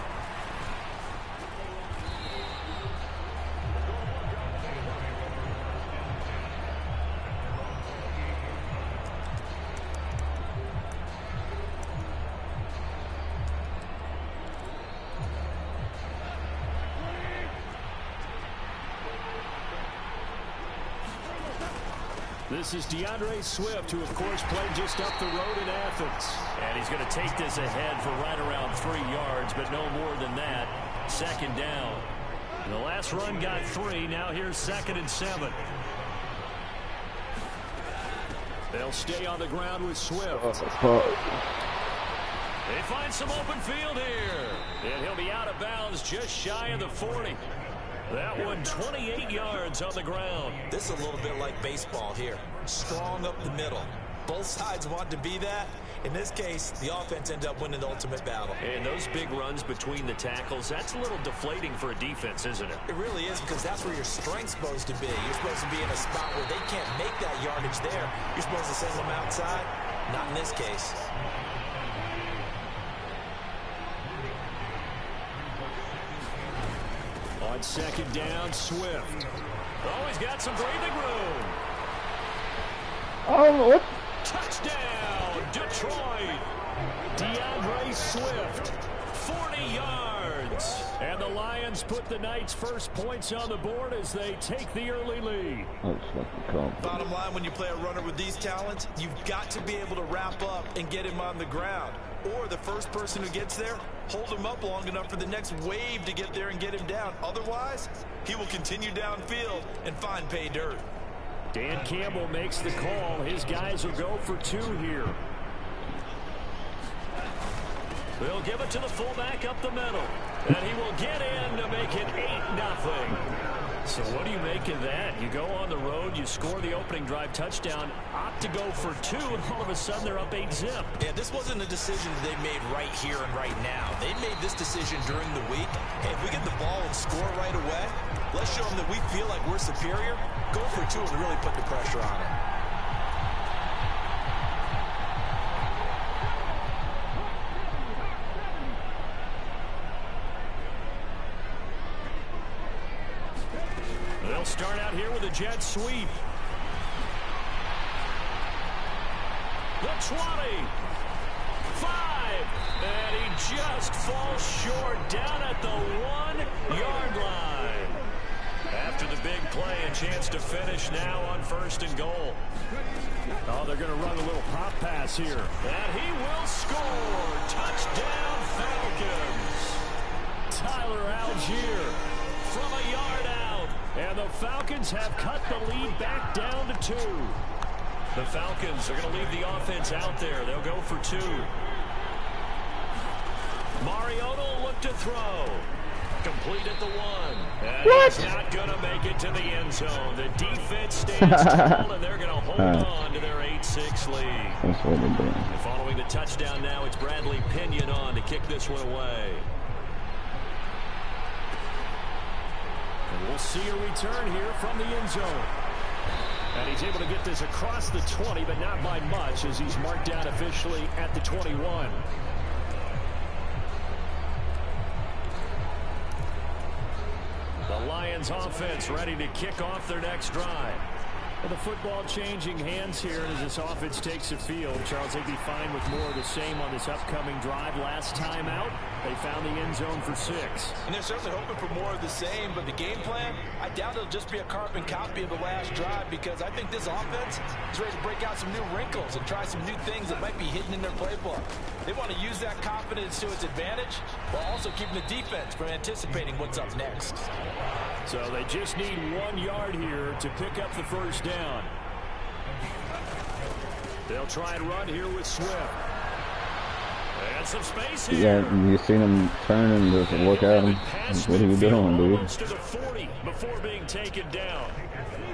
This is DeAndre Swift, who, of course, played just up the road in Athens. And he's going to take this ahead for right around 3 yards, but no more than that. Second down. The last run got 3. Now here's 2nd and 7. They'll stay on the ground with Swift. They find some open field here. And he'll be out of bounds just shy of the 40. That one 28 yards on the ground. This is a little bit like baseball here. Strong up the middle. Both sides want to be that. In this case, the offense ends up winning the ultimate battle. And those big runs between the tackles, that's a little deflating for a defense, isn't it? It really is, because that's where your strength's supposed to be. You're supposed to be in a spot where they can't make that yardage there. You're supposed to send them outside. Not in this case. On second down, Swift. Oh, he's got some breathing room. Oh, what? Touchdown, Detroit. DeAndre Swift, 40 yards. And the Lions put the Knights' first points on the board as they take the early lead. Bottom line, when you play a runner with these talents, you've got to be able to wrap up and get him on the ground. Or the first person who gets there, hold him up long enough for the next wave to get there and get him down. Otherwise, he will continue downfield and find pay dirt. Dan Campbell makes the call. His guys will go for 2 here. They'll give it to the fullback up the middle. And he will get in to make it 8-0. So what do you make of that? You go on the road, you score the opening drive touchdown, opt to go for 2, and all of a sudden they're up 8-zip. Yeah, this wasn't a decision they made right here and right now. They made this decision during the week. Hey, if we get the ball and score right away, let's show them that we feel like we're superior. Go for 2 and really put the pressure on it. They'll start out here with a jet sweep. The 20. 5. And he just falls short down at the 1-yard line. After the big play, a chance to finish now on 1st and goal. Oh, they're going to run a little pop pass here. And he will score. Touchdown, Falcons. Tyler Algier from a yard out. And the Falcons have cut the lead back down to 2. The Falcons are going to leave the offense out there. They'll go for 2. Mariota will look to throw. Complete at the 1. And he's not going to make it to the end zone. The defense stands tall, and they're going to hold on to their 8-6 lead. That's what they're doing. And following the touchdown now, it's Bradley Pinion on to kick this one away. And we'll see a return here from the end zone. And he's able to get this across the 20, but not by much, as he's marked down officially at the 21. The Lions offense ready to kick off their next drive. Well, the football changing hands here as this offense takes the field. Charles, they'd be fine with more of the same on this upcoming drive. Last time out, they found the end zone for 6. And they're certainly hoping for more of the same, but the game plan, I doubt it'll just be a carbon copy of the last drive, because I think this offense is ready to break out some new wrinkles and try some new things that might be hidden in their playbook. They want to use that confidence to its advantage while also keeping the defense from anticipating what's up next. So they just need 1 yard here to pick up the first down. They'll try and run here with Swift. And some space here. Yeah, you seen him turn and just look at him. What are you doing, dude? Almost to the 40 before being taken down.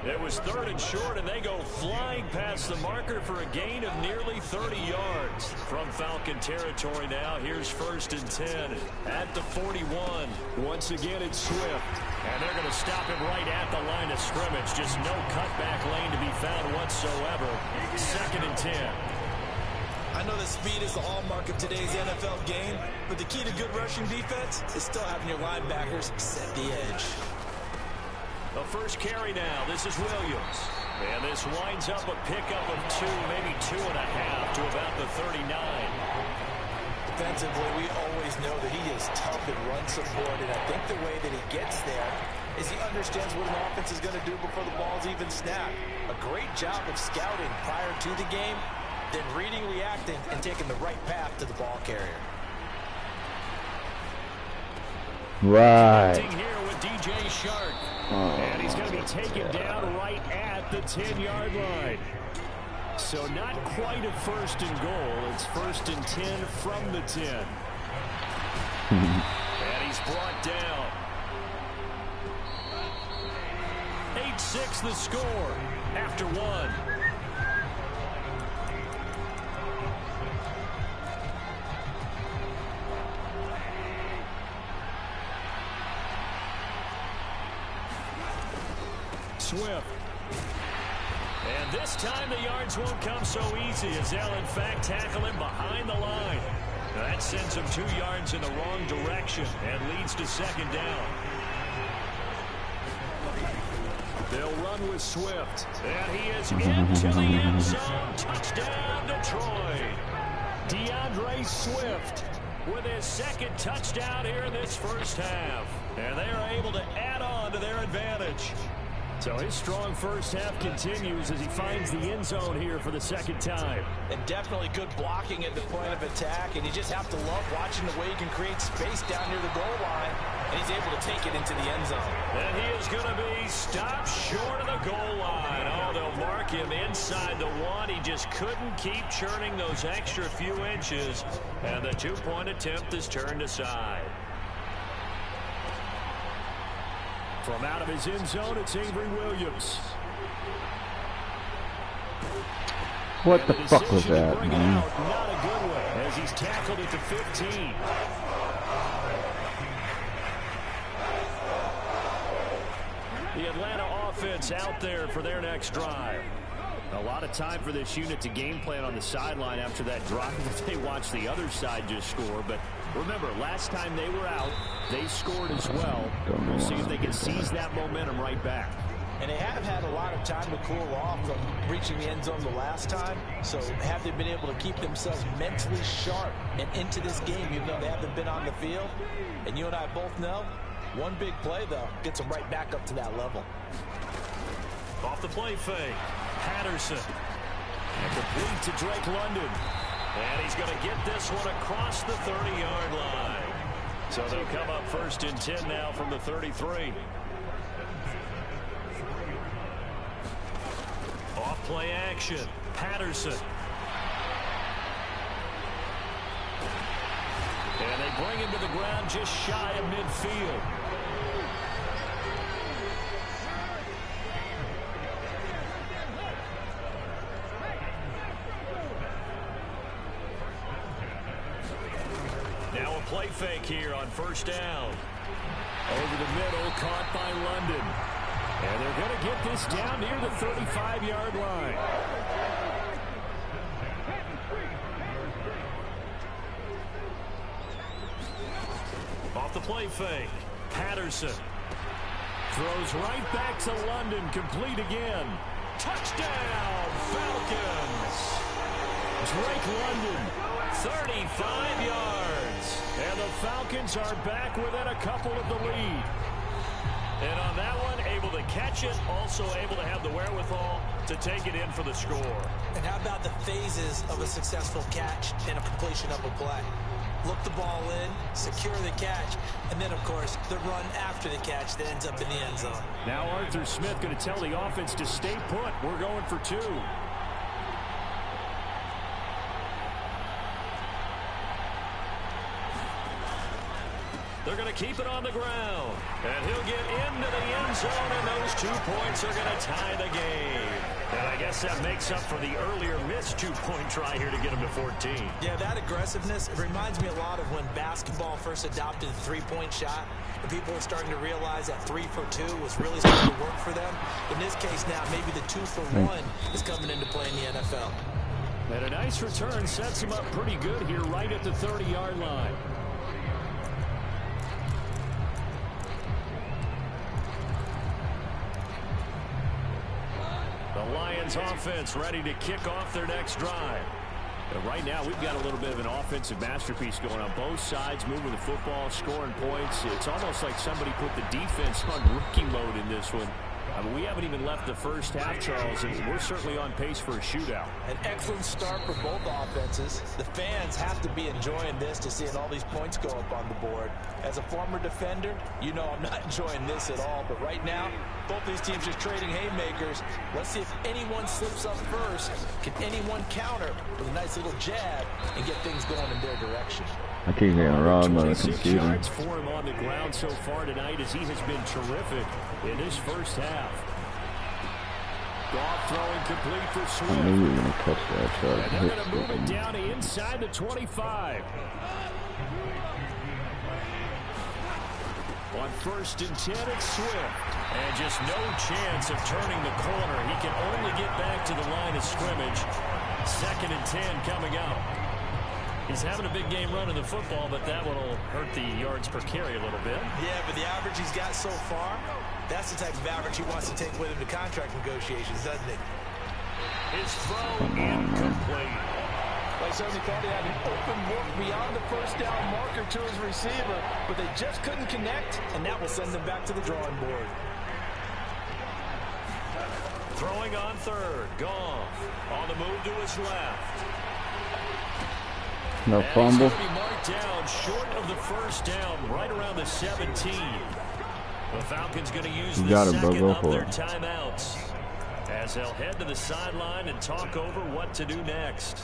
It was 3rd and short, and they go flying past the marker for a gain of nearly 30 yards. From Falcon territory now, here's 1st and 10 at the 41. Once again, it's Swift. And they're going to stop him right at the line of scrimmage. Just no cutback lane to be found whatsoever. 2nd and 10. I know that speed is the hallmark of today's NFL game, but the key to good rushing defense is still having your linebackers set the edge. The first carry now. This is Williams. And this winds up a pickup of 2, maybe 2.5 to about the 39. Defensively, we always know that he is tough in run support, and I think the way that he gets there is he understands what an offense is going to do before the ball's even snapped. A great job of scouting prior to the game, then reading, reacting, and taking the right path to the ball carrier. Right. Here with DJ Shark. And he's going to be taken down right at the 10-yard line. So not quite a 1st and goal. It's 1st and 10 from the 10. And he's brought down. 8-6 the score after 1. Swift. And this time the yards won't come so easy, as they'll in fact tackle him behind the line. That sends him 2 yards in the wrong direction and leads to 2nd down. They'll run with Swift. And he is into the end zone. Touchdown, Detroit. DeAndre Swift with his 2nd touchdown here in this first half. And they are able to add on to their advantage. So his strong first half continues as he finds the end zone here for the 2nd time. And definitely good blocking at the point of attack, and you just have to love watching the way he can create space down near the goal line, and he's able to take it into the end zone. And he is going to be stopped short of the goal line. Oh, they'll mark him inside the 1. He just couldn't keep churning those extra few inches, and the 2-point attempt is turned aside. From out of his end zone, it's Avery Williams. What the fuck was that, man? Not a good one, as he's tackled at the 15. The Atlanta offense out there for their next drive. A lot of time for this unit to game plan on the sideline after that drive. They watched the other side just score. But remember, last time they were out, they scored as well. We'll see if they can seize that momentum right back. And they have had a lot of time to cool off from reaching the end zone the last time. So have they been able to keep themselves mentally sharp and into this game, even though they haven't been on the field? And you and I both know, one big play, though, gets them right back up to that level. Off the play fake. Patterson. And complete to Drake London. And he's going to get this one across the 30-yard line. So they'll come up 1st and 10 now from the 33. Off play action. Patterson. And they bring him to the ground just shy of midfield. Now a play fake here on 1st down. Over the middle, caught by London. And they're going to get this down near the 35-yard line. Off the play fake. Patterson throws right back to London. Complete again. Touchdown, Falcons. Drake London, 35 yards. And the Falcons are back within a couple of the lead. And on that one, able to catch it, also able to have the wherewithal to take it in for the score. And how about the phases of a successful catch and a completion of a play? Look the ball in, secure the catch, and then, of course, the run after the catch that ends up in the end zone. Now Arthur Smith going to tell the offense to stay put. We're going for 2. They're going to keep it on the ground. And he'll get into the end zone, and those 2 points are going to tie the game. And I guess that makes up for the earlier missed 2-point try here to get him to 14. Yeah, that aggressiveness, it reminds me a lot of when basketball first adopted the three-point shot. And people were starting to realize that 3 for 2 was really starting to work for them. In this case now, maybe the 2 for 1 is coming into play in the NFL. And a nice return sets him up pretty good here right at the 30-yard line. The Lions offense ready to kick off their next drive. But right now, we've got a little bit of an offensive masterpiece going on both sides, moving the football, scoring points. It's almost like somebody put the defense on rookie mode in this one. I mean, we haven't even left the first half, Charles, and we're certainly on pace for a shootout. An excellent start for both offenses. The fans have to be enjoying this to seeing all these points go up on the board. As a former defender, you know I'm not enjoying this at all. But right now, both these teams just trading haymakers. Let's see if anyone slips up first. Can anyone counter with a nice little jab and get things going in their direction? I keep getting robbed by the 26 computer. yards for him on the ground so far tonight as he has been terrific in his first half. Goff throwing complete for Swift. I knew you were going to catch that shot. And they're going to move it down to inside the 25. On 1st and 10, it's Swift. And just no chance of turning the corner. He can only get back to the line of scrimmage. 2nd and 10 coming up. He's having a big game running the football, but that one will hurt the yards per carry a little bit. Yeah, but the average he's got so far, that's the type of average he wants to take with him to contract negotiations, doesn't he? His throw incomplete. Well, certainly thought he had an open look beyond the first down marker to his receiver, but they just couldn't connect, and that will send them back to the drawing board. Throwing on 3rd. Goff on the move to his left. No fumble. He's going to be marked down short of the first down, right around the 17. The Falcons going to use the second of their timeouts as they'll head to the sideline and talk over what to do next.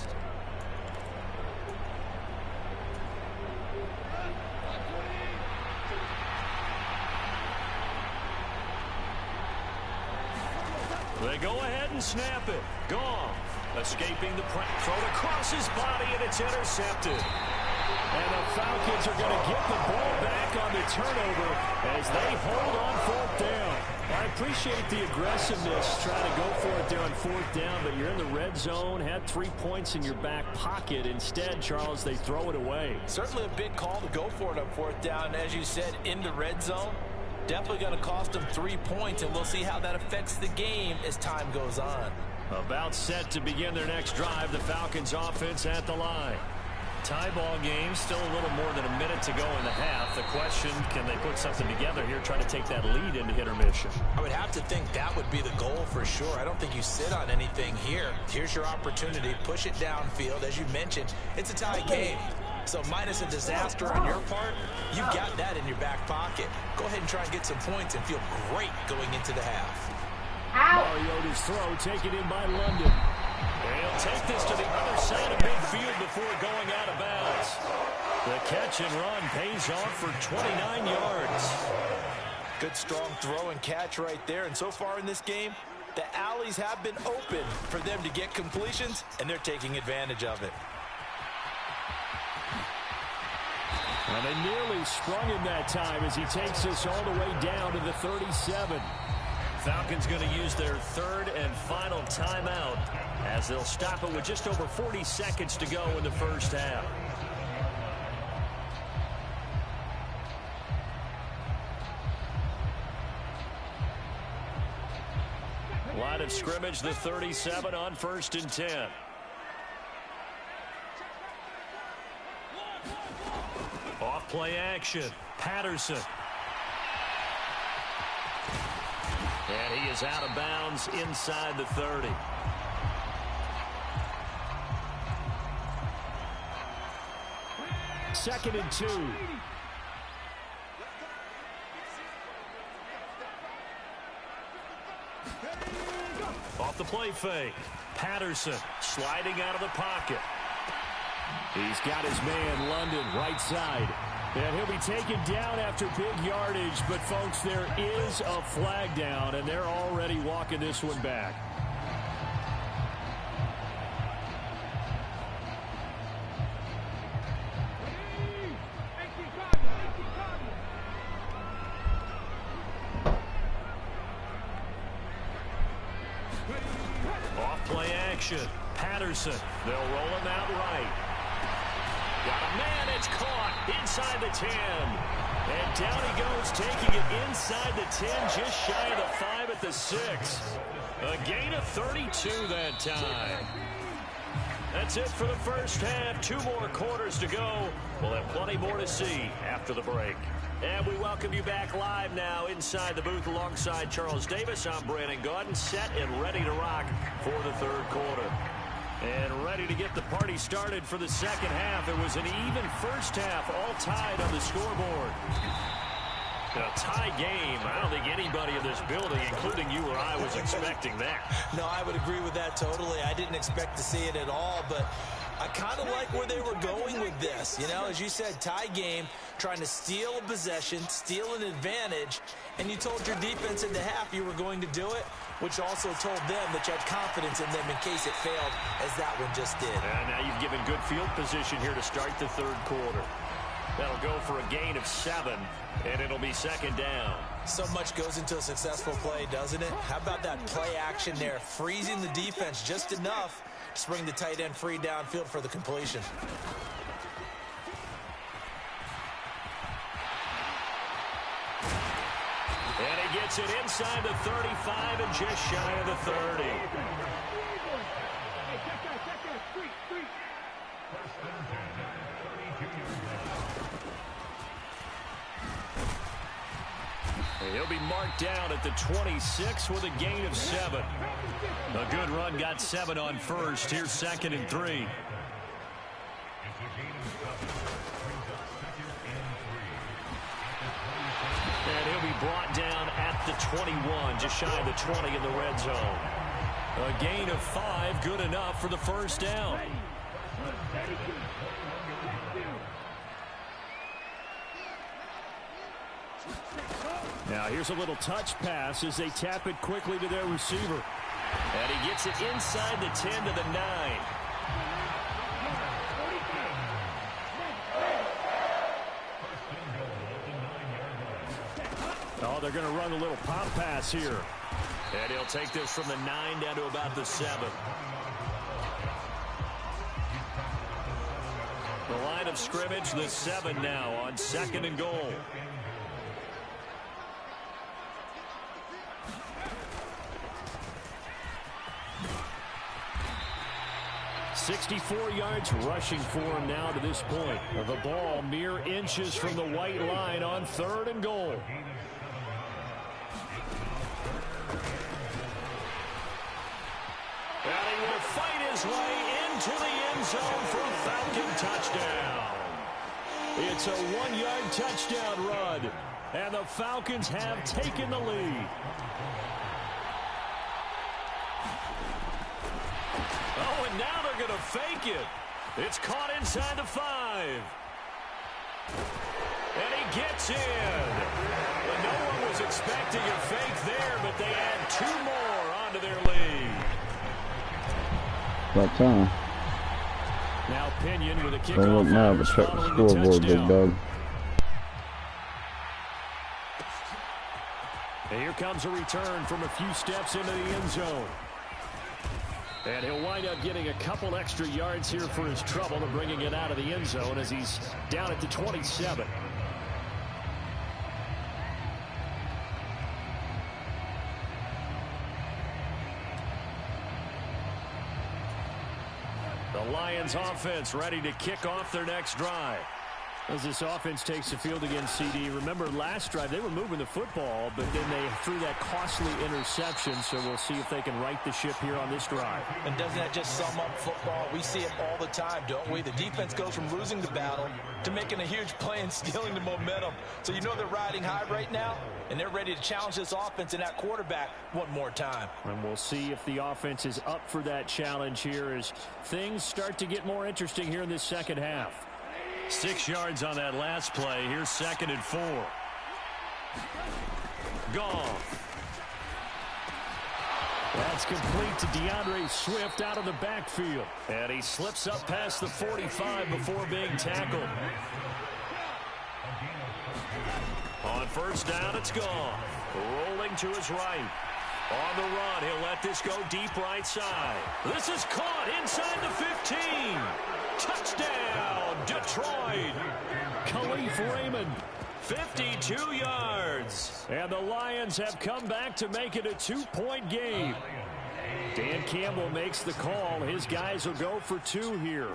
They go ahead and snap it. Gone. Escaping the pressure. Thrown across his body, and it's intercepted. And the Falcons are going to get the ball back on the turnover as they hold on fourth down. I appreciate the aggressiveness, trying to go for it there on fourth down, but you're in the red zone, had 3 points in your back pocket. Instead, Charles, they throw it away. Certainly a big call to go for it on fourth down. As you said, in the red zone, definitely going to cost them 3 points, and we'll see how that affects the game as time goes on. About set to begin their next drive, the Falcons offense at the line. Tie ball game, still a little more than a minute to go in the half. The question, can they put something together here, try to take that lead into intermission? I would have to think that would be the goal for sure. I don't think you sit on anything here. Here's your opportunity. Push it downfield. As you mentioned, it's a tie game. So minus a disaster on your part, you've got that in your back pocket. Go ahead and try and get some points and feel great going into the half. Mariota's throw taken in by London. He'll take this to the other side of midfield before going out of bounds. The catch and run pays off for 29 yards. Good strong throw and catch right there. And so far in this game, the alleys have been open for them to get completions, and they're taking advantage of it. And they nearly sprung him that time as he takes this all the way down to the 37. Falcons going to use their third and final timeout as they'll stop it with just over 40 seconds to go in the first half. Line of scrimmage, the 37 on 1st and 10. Off play action. Patterson. And he is out of bounds inside the 30. Second and 2. Off the play fake. Patterson sliding out of the pocket. He's got his man, London, right side. And he'll be taken down after big yardage. But, folks, there is a flag down, and they're already walking this one back. Off play action. Patterson. They'll roll him out right. Got a man, it's caught inside the 10. And down he goes, taking it inside the 10, just shy of the 5 at the 6. A gain of 32 that time. That's it for the first half. 2 more quarters to go. We'll have plenty more to see after the break. And we welcome you back live now inside the booth alongside Charles Davis. I'm Brandon Gaudin, set and ready to rock for the third quarter. And ready to get the party started for the second half. It was an even first half, all tied on the scoreboard. A tie game. I don't think anybody in this building, including you or I, was expecting that. No, I would agree with that totally. I didn't expect to see it at all, but I kind of like where they were going with this. You know, as you said, tie game, trying to steal a possession, steal an advantage, and you told your defense in the half you were going to do it, which also told them that you had confidence in them in case it failed, as that one just did. And now you've given good field position here to start the third quarter. That'll go for a gain of 7, and it'll be second down. So much goes into a successful play, doesn't it? How about that play action there, freezing the defense just enough to bring the tight end free downfield for the completion. And he gets it inside the 35 and just shy of the 30. He'll be marked down at the 26 with a gain of 7. A good run, got 7 on first. Here's second and 3. And he'll be brought down at the 21, just shy of the 20 in the red zone. A gain of 5, good enough for the first down. Now here's a little touch pass as they tap it quickly to their receiver. And he gets it inside the 10 to the 9. Oh, they're going to run a little pop pass here. And he'll take this from the 9 down to about the 7. The line of scrimmage, the 7 now on 2nd and goal. $64 yards rushing for him now to this point. The ball mere inches from the white line on 3rd and goal. And he will fight his way into the end zone for a Falcon touchdown. It's a 1-yard touchdown run, and the Falcons have taken the lead. Oh, and now they're going to fake it. It's caught inside the 5. And he gets in. But no one was expecting a fake there, but they add 2 more onto their lead. About time. Now Pinion with a kickoff. Don't look now, but check the scoreboard, big dog. And here comes a return from a few steps into the end zone. And he'll wind up getting a couple extra yards here for his trouble and bringing it out of the end zone as he's down at the 27. The Lions offense ready to kick off their next drive. As this offense takes the field against CD, remember last drive they were moving the football, but then they threw that costly interception, so we'll see if they can right the ship here on this drive. And doesn't that just sum up football? We see it all the time, don't we? The defense goes from losing the battle to making a huge play and stealing the momentum. So you know they're riding high right now, and they're ready to challenge this offense and that quarterback one more time. And we'll see if the offense is up for that challenge here as things start to get more interesting here in this second half. 6 yards on that last play. Here's 2nd and 4. Gone. That's complete to DeAndre Swift out of the backfield. And he slips up past the 45 before being tackled. On 1st down, it's gone. Rolling to his right. On the run, he'll let this go deep right side. This is caught inside the 15. Touchdown, Detroit. Khalif Raymond, 52 yards. And the Lions have come back to make it a 2-point game. Dan Campbell makes the call. His guys will go for 2 here.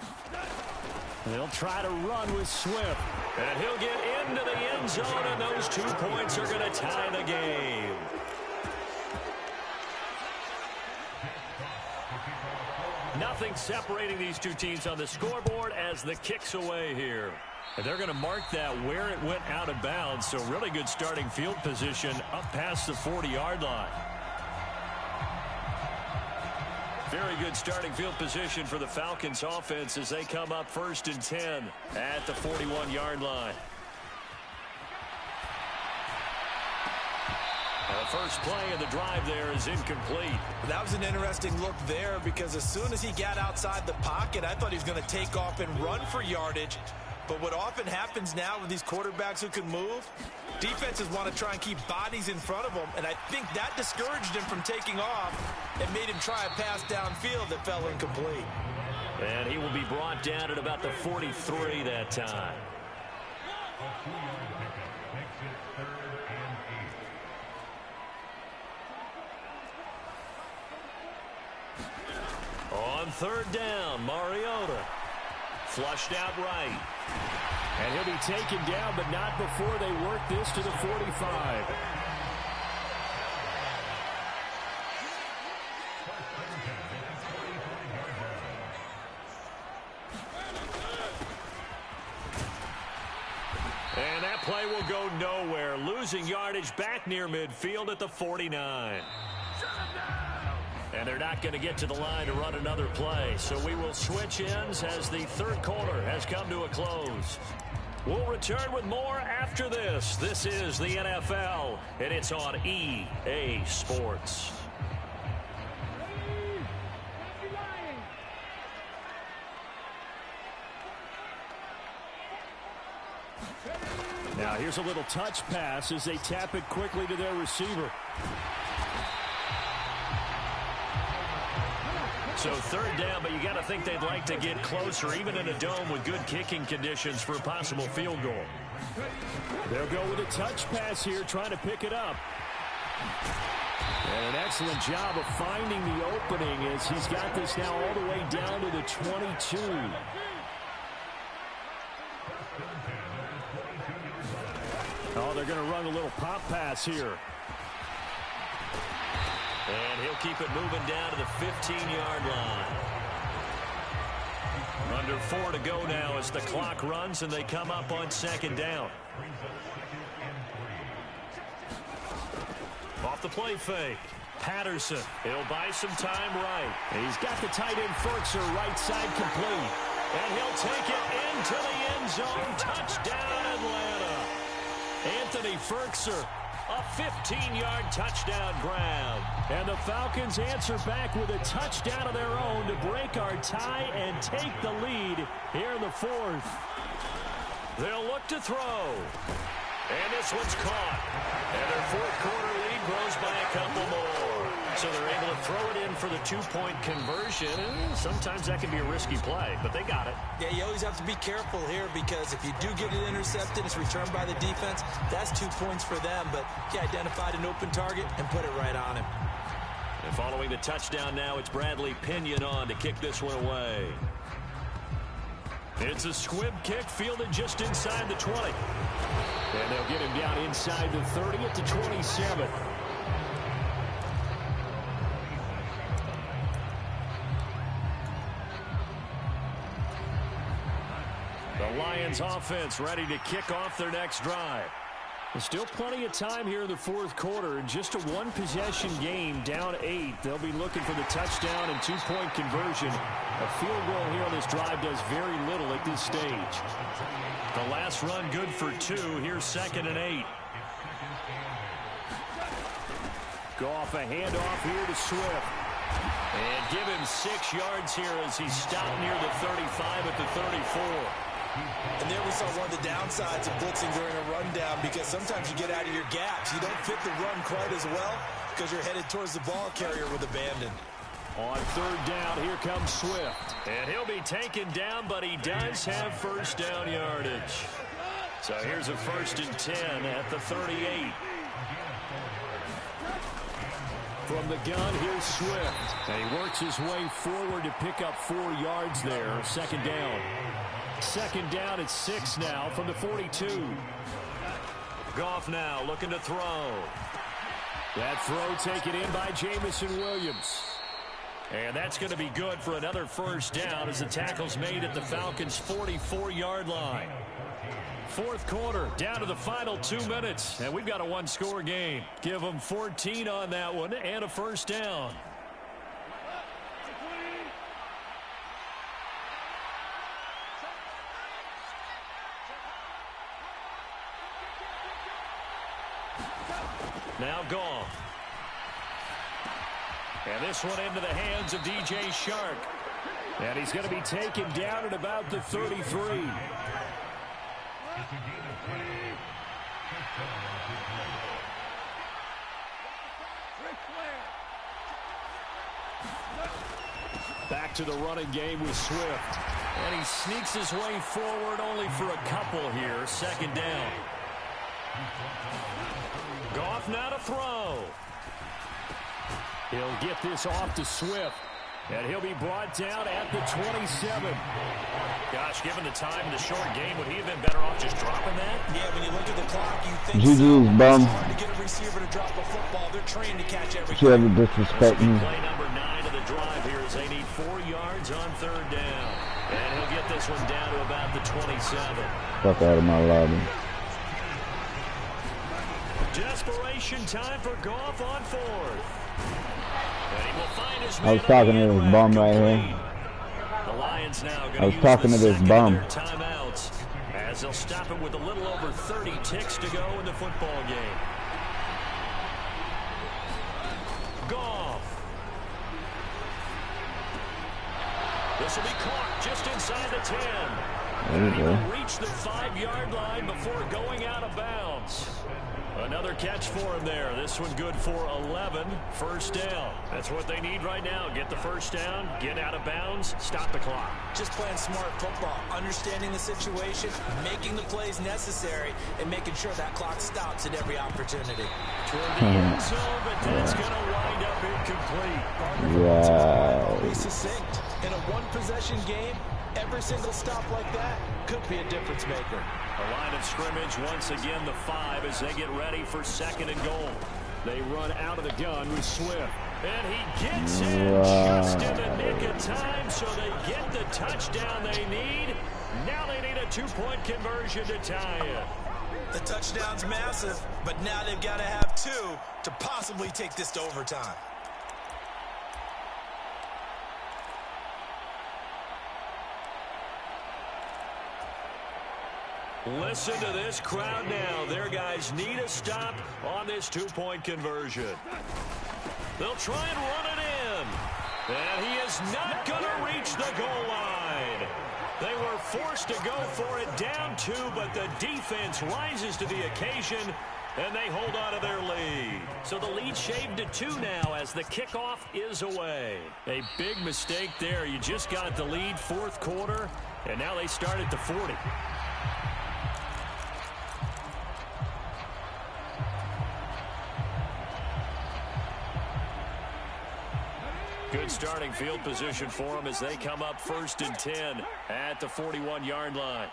They'll try to run with Swift. And he'll get into the end zone, and those 2 points are going to tie the game. Nothing separating these two teams on the scoreboard as the kick's away here. And they're going to mark that where it went out of bounds, so really good starting field position up past the 40-yard line. Very good starting field position for the Falcons offense as they come up 1st and 10 at the 41-yard line. The first play of the drive there is incomplete. That was an interesting look there because as soon as he got outside the pocket, I thought he was going to take off and run for yardage. But what often happens now with these quarterbacks who can move, defenses want to try and keep bodies in front of them, and I think that discouraged him from taking off and made him try a pass downfield that fell incomplete. And he will be brought down at about the 43 that time. On 3rd down, Mariota. Flushed out right. And he'll be taken down, but not before they work this to the 45. And that play will go nowhere. Losing yardage back near midfield at the 49. And they're not going to get to the line to run another play. So we will switch ends as the 3rd quarter has come to a close. We'll return with more after this. This is the NFL, and it's on EA Sports. Here's a little touch pass as they tap it quickly to their receiver. So third down, but you got to think they'd like to get closer, even in a dome with good kicking conditions for a possible field goal. They'll go with a touch pass here, trying to pick it up. And an excellent job of finding the opening as he's got this now all the way down to the 22. Oh, they're going to run a little pop pass here. And he'll keep it moving down to the 15-yard line. Under 4 to go now as the clock runs and they come up on second down. Off the play fake. Patterson. He'll buy some time right. And he's got the tight end Firkser right side complete. And he'll take it into the end zone. Touchdown, Atlanta. Anthony Firkser. A 15-yard touchdown grab. And the Falcons answer back with a touchdown of their own to break our tie and take the lead here in the fourth. They'll look to throw. And this one's caught. And their fourth quarter lead grows by a couple more. So they're able to throw it in for the two-point conversion. And sometimes that can be a risky play, but they got it. Yeah, you always have to be careful here because if you do get it intercepted, it's returned by the defense. That's 2 points for them, but he identified an open target and put it right on him. And following the touchdown now, it's Bradley Pinion on to kick this one away. It's a squib kick fielded just inside the 20. And they'll get him down inside the 30 at the 27. The Lions offense ready to kick off their next drive. There's still plenty of time here in the fourth quarter. Just a one-possession game, down 8. They'll be looking for the touchdown and two-point conversion. A field goal here on this drive does very little at this stage. The last run good for 2. Here's 2nd and 8. Goff, a handoff here to Swift. And give him 6 yards here as he's stopped near the 35 at the 34. And there we saw one of the downsides of blitzing during a rundown because sometimes you get out of your gaps. You don't fit the run quite as well because you're headed towards the ball carrier with abandon. On third down, here comes Swift. And he'll be taken down, but he does have first down yardage. So here's a 1st and 10 at the 38. From the gun, here's Swift. And he works his way forward to pick up 4 yards there. 2nd down. 2nd down at 6 now from the 42. Goff now looking to throw. That throw taken in by Jamison Williams. And that's going to be good for another first down as the tackle's made at the Falcons' 44-yard line. Fourth quarter, down to the final 2 minutes. And we've got a one-score game. Give them 14 on that one and a first down. Now Goff. And this one into the hands of DJ Shark. And he's going to be taken down at about the 33. Back to the running game with Swift. And he sneaks his way forward only for a couple here. 2nd down. Goff now to throw. He'll get this off to Swift. And he'll be brought down at the 27. Gosh, given the time in the short game, would he have been better off just dropping that? Yeah, when you look at the clock, you think Juju's bum. It's hard to get a receiver to drop a football. They're trained to catch everything. You ever disrespect me? Play number 9 of the drive here as they need 4 yards on third down. And he'll get this one down to about the 27. Fuck out of my lobby. Desperation time for Goff on 4th. And he will find his I was talking to this bum right here. The Lions now I was talking to this bum. Timeouts as they'll stop him with a little over 30 ticks to go in the football game. Goff. This will be caught just inside the 10. And he will reach the 5-yard line before going out of bounds. Another catch for him there. This one good for 11. First down. That's what they need right now. Get the first down, get out of bounds, stop the clock. Just playing smart football, understanding the situation, making the plays necessary, and making sure that clock stops at every opportunity. Toward the end zone, but that's going to wind up incomplete. Be succinct. In a one-possession game, every single stop like that could be a difference maker. A line of scrimmage once again, the 5 as they get ready for second and goal. They run out of the gun with Swift. And he gets in just in the nick of time, so they get the touchdown they need. Now they need a 2-point conversion to tie it. The touchdown's massive, but now they've got to have 2 to possibly take this to overtime. Listen to this crowd now. Their guys need a stop on this 2-point conversion. They'll try and run it in. And he is not going to reach the goal line. They were forced to go for it down 2, but the defense rises to the occasion, and they hold on to their lead. So the lead shaved to 2 now as the kickoff is away. A big mistake there. You just got the lead fourth quarter, and now they start at the 40. Good starting field position for them as they come up 1st and 10 at the 41-yard line.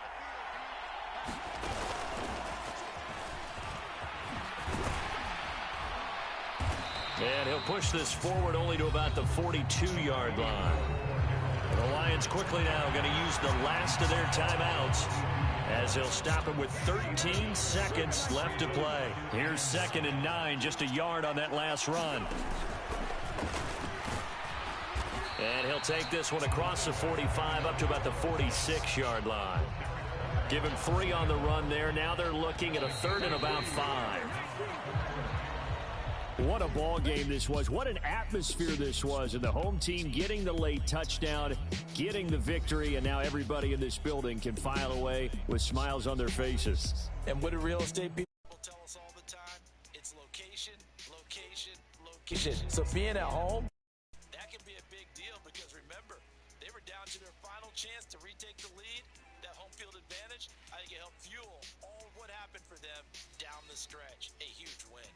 And he'll push this forward only to about the 42-yard line. And the Lions quickly now going to use the last of their timeouts as he'll stop it with 13 seconds left to play. Here's 2nd and 9, just a yard on that last run. And he'll take this one across the 45 up to about the 46-yard line. Give him 3 on the run there. Now they're looking at a 3rd and about 5. What a ball game this was. What an atmosphere this was. And the home team getting the late touchdown, getting the victory, and now everybody in this building can file away with smiles on their faces. And what do real estate people tell us all the time? It's location, location, location. So being at home, that can be a big deal because remember, they were down to their final chance to retake the lead. That home field advantage, I think it helped fuel all of what happened for them down the stretch. A huge win.